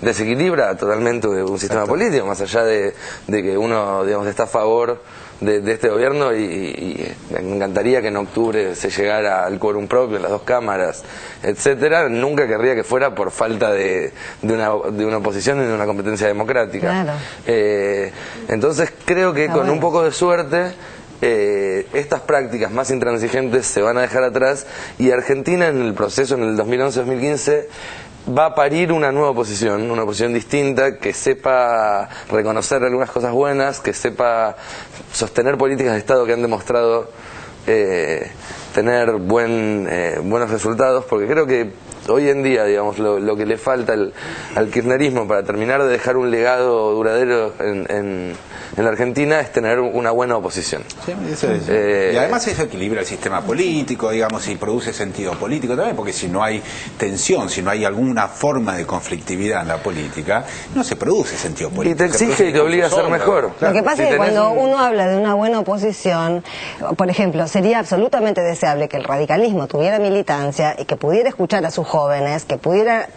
desequilibra totalmente un sistema político, más allá de que uno, digamos, está a favor de este gobierno y me encantaría que en octubre se llegara al quórum propio en las dos cámaras, etcétera. Nunca querría que fuera por falta de una oposición y de una competencia democrática. Claro. Entonces creo que con un poco de suerte estas prácticas más intransigentes se van a dejar atrás, y Argentina en el proceso, en el 2011-2015, va a parir una nueva oposición, una oposición distinta, que sepa reconocer algunas cosas buenas, que sepa sostener políticas de Estado que han demostrado tener buenos resultados, porque creo que hoy en día, digamos, lo que le falta al kirchnerismo para terminar de dejar un legado duradero en la Argentina es tener una buena oposición. Sí, eso es. Y además eso equilibra el sistema político, digamos, y produce sentido político también, porque si no hay tensión, si no hay alguna forma de conflictividad en la política, no se produce sentido político. Y te exige y te obliga a ser mejor. Lo que pasa es que cuando uno habla de una buena oposición, por ejemplo, sería absolutamente deseable que el radicalismo tuviera militancia y que pudiera escuchar a sus jóvenes, que pudiera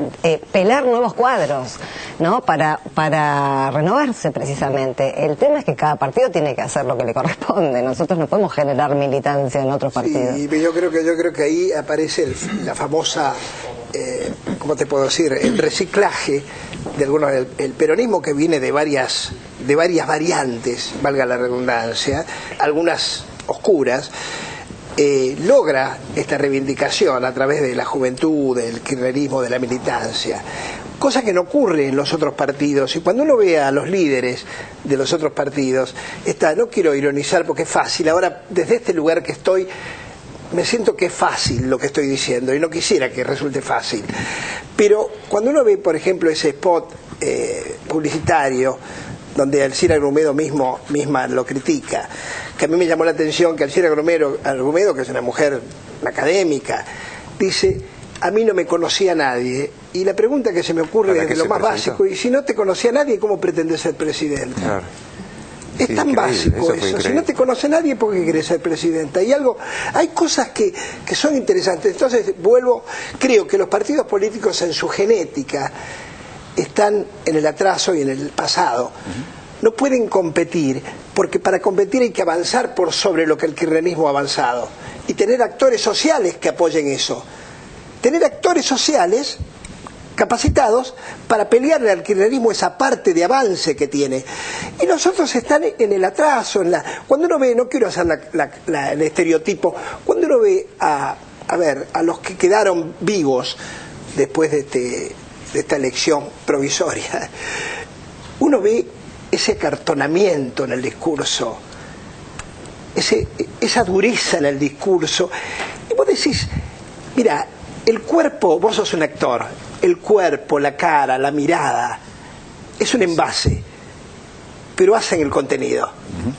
pelar nuevos cuadros, ¿no? Para renovarse precisamente. El tema es que cada partido tiene que hacer lo que le corresponde. Nosotros no podemos generar militancia en otros partidos. Sí, yo creo que ahí aparece la famosa, ¿cómo te puedo decir? El reciclaje de algunos, el peronismo, que viene de varias variantes, valga la redundancia, algunas oscuras. Logra esta reivindicación a través de la juventud, del kirchnerismo, de la militancia, cosa que no ocurre en los otros partidos. Y cuando uno ve a los líderes de los otros partidos, no quiero ironizar porque es fácil, ahora desde este lugar que estoy me siento que es fácil lo que estoy diciendo y no quisiera que resulte fácil, pero cuando uno ve, por ejemplo, ese spot publicitario donde Alcira Argumedo misma lo critica, que a mí me llamó la atención que Alcira Argumedo, que es una mujer académica, dice: a mí no me conocía nadie, y la pregunta que se me ocurre desde lo más básico, y si no te conocía nadie, ¿cómo pretendes ser presidente? Claro. Es tan básico eso. Si no te conoce nadie, ¿por qué querés ser presidenta? Hay cosas que son interesantes. Entonces, creo que los partidos políticos en su genética están en el atraso y en el pasado. No pueden competir, porque para competir hay que avanzar por sobre lo que el kirchnerismo ha avanzado y tener actores sociales que apoyen eso. Tener actores sociales capacitados para pelearle al kirchnerismo esa parte de avance que tiene. Y los otros están en el atraso. Cuando uno ve, no quiero hacer el estereotipo, cuando uno ve a los que quedaron vivos después de esta elección provisoria, uno ve ese acartonamiento en el discurso, esa dureza en el discurso, y vos decís, mira, el cuerpo, vos sos un actor, el cuerpo, la cara, la mirada, es un envase, pero hacen el contenido.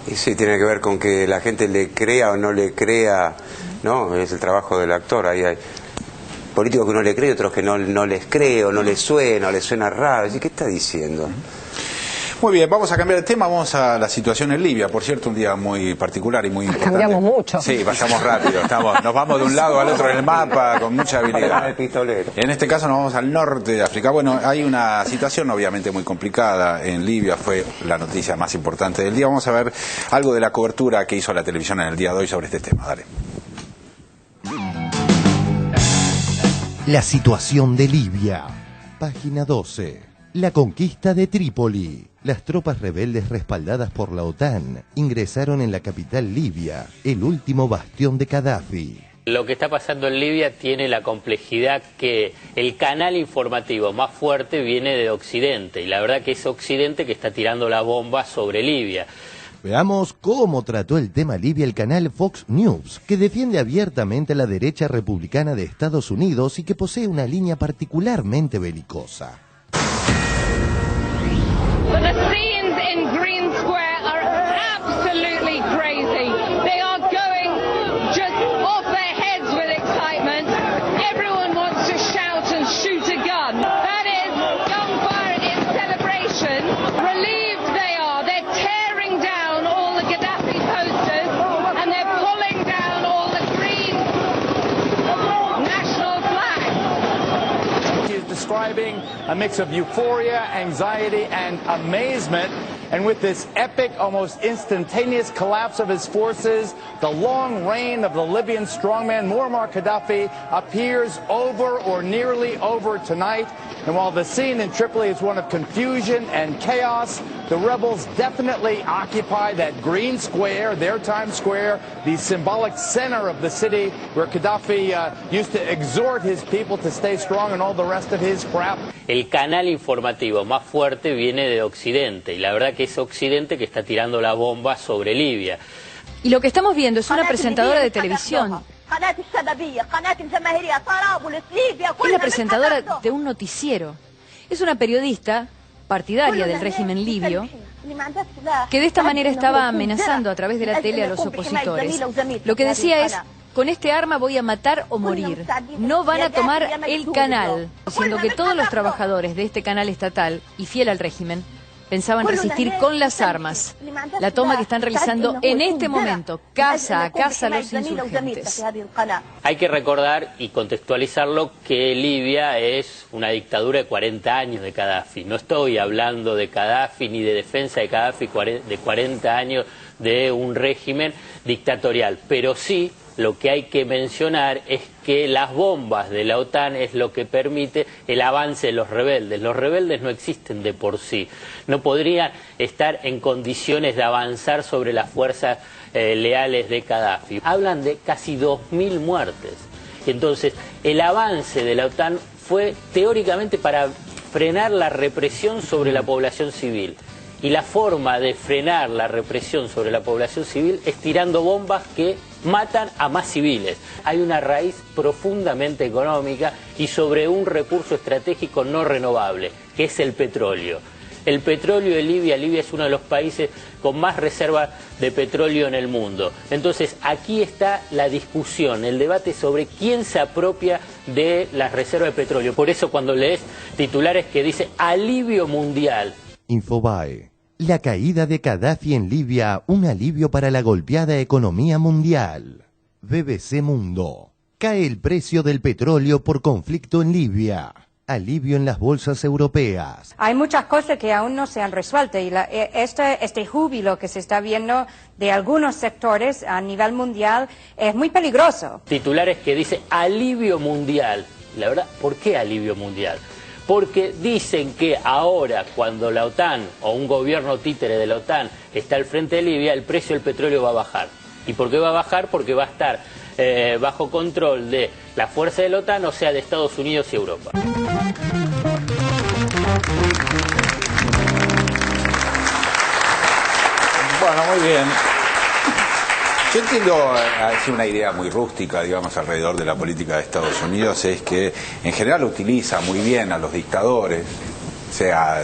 Y sí, tiene que ver con que la gente le crea o no le crea, ¿no? Es el trabajo del actor. Ahí hay políticos que uno le cree y otros que no les cree o no les suena raro. ¿Qué está diciendo? Muy bien, vamos a cambiar de tema, vamos a la situación en Libia. Por cierto, un día muy particular y muy importante. Cambiamos mucho. Sí, pasamos rápido, nos vamos de un lado al otro en el mapa con mucha habilidad. En este caso nos vamos al norte de África. Bueno, hay una situación obviamente muy complicada en Libia, fue la noticia más importante del día. Vamos a ver algo de la cobertura que hizo la televisión en el día de hoy sobre este tema. Dale. La situación de Libia. Página 12. La conquista de Trípoli. Las tropas rebeldes respaldadas por la OTAN ingresaron en la capital libia, el último bastión de Gaddafi. Lo que está pasando en Libia tiene la complejidad que el canal informativo más fuerte viene de Occidente, y la verdad que es Occidente que está tirando la bomba sobre Libia. Veamos cómo trató el tema Libia el canal Fox News, que defiende abiertamente a la derecha republicana de Estados Unidos y que posee una línea particularmente belicosa. But the scenes in Green Square are absolutely crazy. They are going just off their heads with excitement. Everyone wants to shout and shoot a gun. That is gunfire in celebration. Relieved they are. They're tearing down all the Gaddafi posters and they're pulling down all the green national flags. He is describing a mix of euphoria, anxiety, and amazement. And with this epic, almost instantaneous collapse of his forces, the long reign of the Libyan strongman Muammar Gaddafi appears over or nearly over tonight. And while the scene in Tripoli is one of confusion and chaos, the rebels definitely occupy that green square, their Times Square, the symbolic center of the city where Gaddafi used to exhort his people to stay strong and all the rest of his crap. El canal informativo más fuerte viene de Occidente, y la verdad que es Occidente que está tirando la bomba sobre Libia. Y lo que estamos viendo es una presentadora de televisión. Es la presentadora de un noticiero. Es una periodista partidaria del régimen libio que de esta manera estaba amenazando a través de la tele a los opositores. Lo que decía es: con este arma voy a matar o morir. No van a tomar el canal, diciendo que todos los trabajadores de este canal estatal y fiel al régimen pensaban resistir con las armas. La toma que están realizando en este momento, casa a casa, los insurgentes. Hay que recordar y contextualizarlo que Libia es una dictadura de 40 años de Gaddafi. No estoy hablando de Gaddafi ni de defensa de Gaddafi de 40 años de un régimen dictatorial, pero sí lo que hay que mencionar es que las bombas de la OTAN es lo que permite el avance de los rebeldes. Los rebeldes no existen de por sí, no podrían estar en condiciones de avanzar sobre las fuerzas leales de Gaddafi. Hablan de casi 2.000 muertes. Entonces, el avance de la OTAN fue teóricamente para frenar la represión sobre la población civil. Y la forma de frenar la represión sobre la población civil es tirando bombas que matan a más civiles. Hay una raíz profundamente económica y sobre un recurso estratégico no renovable, que es el petróleo. El petróleo de Libia, Libia es uno de los países con más reservas de petróleo en el mundo. Entonces, aquí está la discusión, el debate sobre quién se apropia de las reservas de petróleo. Por eso cuando lees titulares que dice alivio mundial. Infobae. La caída de Gaddafi en Libia, un alivio para la golpeada economía mundial. BBC Mundo. Cae el precio del petróleo por conflicto en Libia. Alivio en las bolsas europeas. Hay muchas cosas que aún no se han resuelto y este júbilo que se está viendo de algunos sectores a nivel mundial es muy peligroso. Titulares que dice alivio mundial. La verdad, ¿por qué alivio mundial? Porque dicen que ahora, cuando la OTAN o un gobierno títere de la OTAN está al frente de Libia, el precio del petróleo va a bajar. ¿Y por qué va a bajar? Porque va a estar bajo control de la fuerza de la OTAN, o sea, de Estados Unidos y Europa. Bueno, muy bien. Yo entiendo, es una idea muy rústica, digamos, alrededor de la política de Estados Unidos, es que en general utiliza muy bien a los dictadores sea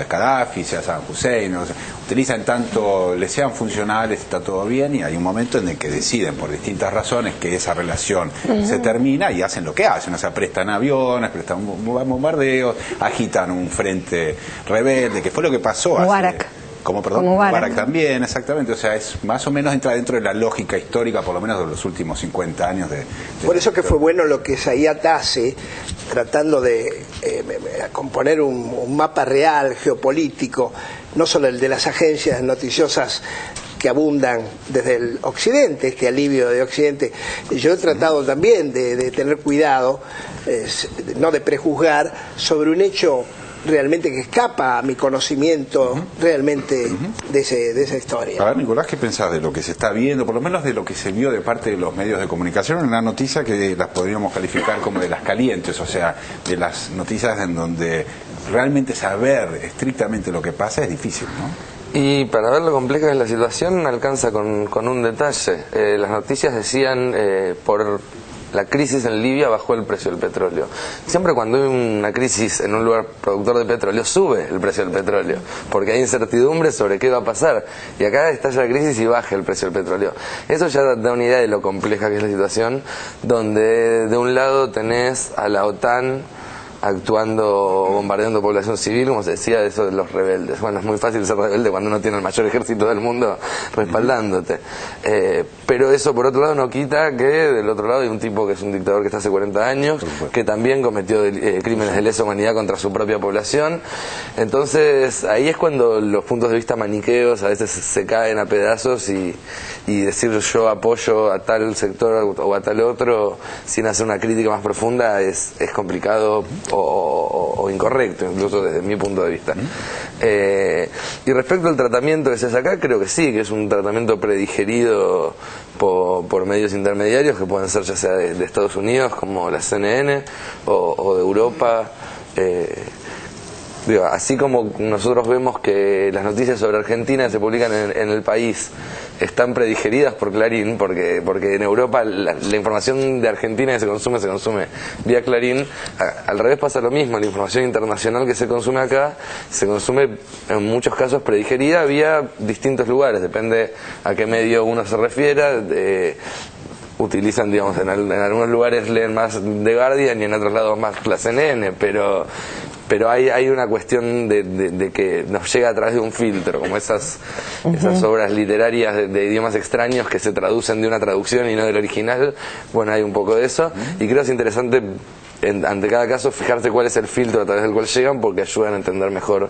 Gaddafi, sea Saddam Hussein, o sea, utilizan tanto, les sean funcionales, está todo bien, y hay un momento en el que deciden por distintas razones que esa relación se termina y hacen lo que hacen, o sea, prestan aviones, prestan bombardeos, agitan un frente rebelde, que fue lo que pasó Mubarak. Como Mubarak también, exactamente, o sea, es más o menos entra dentro de la lógica histórica, por lo menos de los últimos 50 años Por eso que fue bueno lo que Zayat hace, tratando de componer un mapa real, geopolítico, no solo el de las agencias noticiosas que abundan desde el occidente, este alivio de occidente. Yo he tratado también de tener cuidado, no de prejuzgar sobre un hecho realmente que escapa a mi conocimiento realmente de esa historia. A ver, Nicolás, ¿qué pensás de lo que se está viendo, por lo menos de lo que se vio de parte de los medios de comunicación? Una noticia que las podríamos calificar como de las calientes, o sea, de las noticias en donde realmente saber estrictamente lo que pasa es difícil, ¿no? Y para ver lo compleja que es la situación, alcanza con un detalle. Las noticias decían, por la crisis en Libia bajó el precio del petróleo. Siempre cuando hay una crisis en un lugar productor de petróleo, sube el precio del petróleo, porque hay incertidumbre sobre qué va a pasar. Y acá estalla la crisis y baja el precio del petróleo. Eso ya da una idea de lo compleja que es la situación, donde de un lado tenés a la OTAN actuando, bombardeando población civil, como se decía, de eso de los rebeldes. Bueno, es muy fácil ser rebelde cuando uno tiene el mayor ejército del mundo respaldándote. Pero eso, por otro lado, no quita que del otro lado hay un tipo que es un dictador que está hace 40 años, que también cometió crímenes de lesa humanidad contra su propia población. Entonces, ahí es cuando los puntos de vista maniqueos a veces se caen a pedazos y decir yo apoyo a tal sector o a tal otro sin hacer una crítica más profunda es complicado o incorrecto, incluso desde mi punto de vista. Y respecto al tratamiento que se hace acá, creo que sí, que es un tratamiento predigerido por medios intermediarios que pueden ser ya sea de Estados Unidos, como la CNN, o de Europa. Así como nosotros vemos que las noticias sobre Argentina se publican en El País están predigeridas por Clarín, porque en Europa la información de Argentina que se consume vía Clarín. Al revés pasa lo mismo, la información internacional que se consume acá se consume en muchos casos predigerida vía distintos lugares, depende a qué medio uno se refiera. Utilizan, digamos, en algunos lugares leen más The Guardian y en otros lados más la CNN, pero hay una cuestión de que nos llega a través de un filtro, como esas obras literarias de idiomas extraños que se traducen de una traducción y no del original. Bueno, hay un poco de eso, y creo que es interesante ante cada caso fijarse cuál es el filtro a través del cual llegan, porque ayudan a entender mejor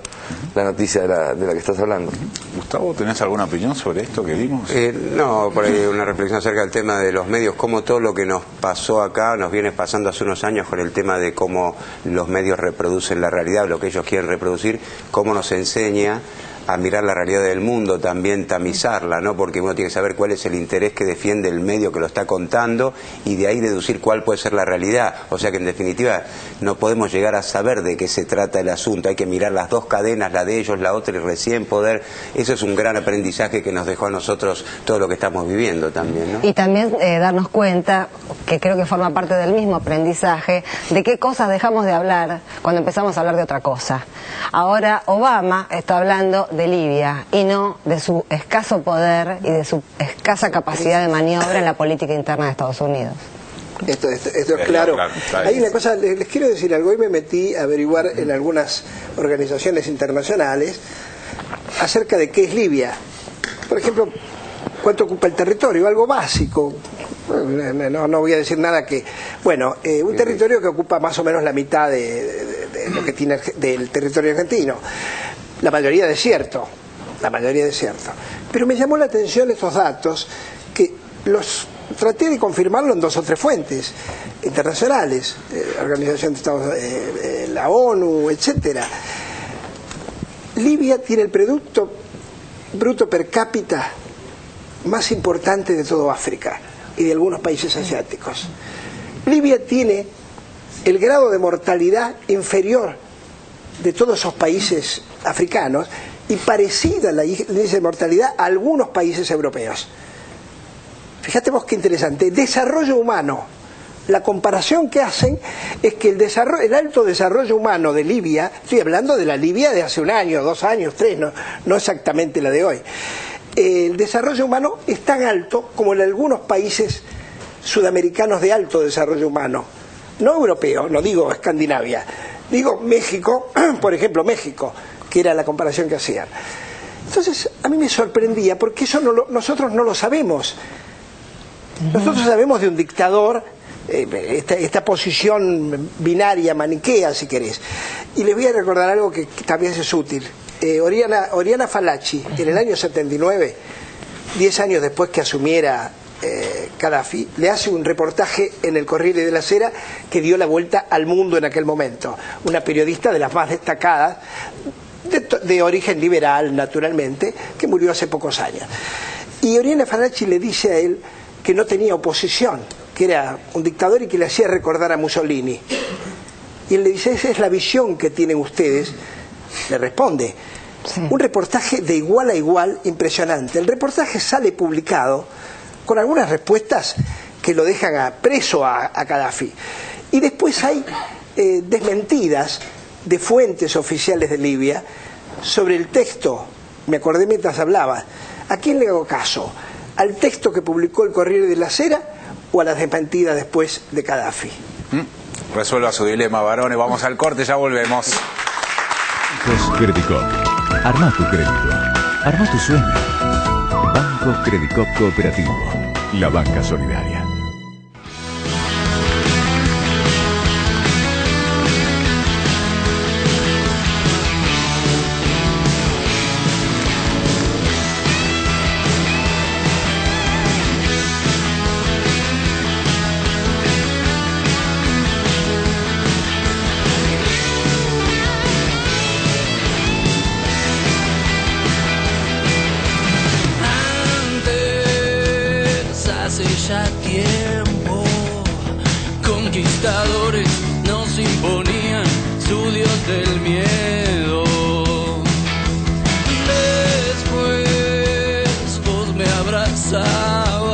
la noticia de la que estás hablando. Gustavo, ¿tenés alguna opinión sobre esto que vimos? No, por ahí una reflexión acerca del tema de los medios, cómo todo lo que nos pasó acá nos viene pasando hace unos años con el tema de cómo los medios reproducen la realidad, lo que ellos quieren reproducir, cómo nos enseña a mirar la realidad del mundo, también tamizarla, ¿no? Porque uno tiene que saber cuál es el interés que defiende el medio que lo está contando y de ahí deducir cuál puede ser la realidad. O sea que en definitiva no podemos llegar a saber de qué se trata el asunto, hay que mirar las dos cadenas, la de ellos, la otra, y recién poder. Eso es un gran aprendizaje que nos dejó a nosotros todo lo que estamos viviendo también, ¿no? Y también darnos cuenta, que creo que forma parte del mismo aprendizaje, de qué cosas dejamos de hablar cuando empezamos a hablar de otra cosa. Ahora Obama está hablando de Libia y no de su escaso poder y de su escasa capacidad de maniobra en la política interna de Estados Unidos. Esto es claro. Hay una cosa, les quiero decir algo. Hoy me metí a averiguar en algunas organizaciones internacionales acerca de qué es Libia. Por ejemplo, cuánto ocupa el territorio, algo básico. No voy a decir nada que... Bueno, un territorio que ocupa más o menos la mitad de lo que tiene del territorio argentino. La mayoría desierto. Pero me llamó la atención estos datos, que los traté de confirmarlo en 2 o 3 fuentes internacionales, Organización de Estados, la ONU, etcétera. Libia tiene el producto bruto per cápita más importante de todo África y de algunos países asiáticos. Libia tiene el grado de mortalidad inferior de todos esos países africanos y parecida la índice de mortalidad a algunos países europeos. Fíjate vos qué interesante. Desarrollo humano. La comparación que hacen es que el alto desarrollo humano de Libia, estoy hablando de la Libia de hace 1 año, 2 años, 3, no exactamente la de hoy, el desarrollo humano es tan alto como en algunos países sudamericanos de alto desarrollo humano, no europeo, no digo Escandinavia, digo México, por ejemplo México, que era la comparación que hacían. Entonces a mí me sorprendía porque eso nosotros no lo sabemos. Nosotros sabemos de un dictador, esta posición binaria, maniquea si querés. Y les voy a recordar algo que también es útil. Oriana Fallaci, en el año 79, 10 años después que asumiera Gaddafi, le hace un reportaje en el Corriere della Sera que dio la vuelta al mundo en aquel momento. Una periodista de las más destacadas, de origen liberal naturalmente, que murió hace pocos años. Y Oriana Fallaci le dice a él que no tenía oposición, que era un dictador y que le hacía recordar a Mussolini. Y él le dice, esa es la visión que tienen ustedes. Le responde, sí. Un reportaje de igual a igual impresionante. El reportaje sale publicado con algunas respuestas que lo dejan preso a Gaddafi. Y después hay desmentidas de fuentes oficiales de Libia sobre el texto. Me acordé mientras hablaba. ¿A quién le hago caso? ¿Al texto que publicó el Corriere della Sera o a las desmentidas después de Gaddafi? Resuelva su dilema, varones. Vamos al corte, ya volvemos. Credicop. Arma tu crédito. Arma tu sueño. Banco Credicop Cooperativo. La banca solidaria. Nos imponían su dios del miedo. Después vos me abrazabas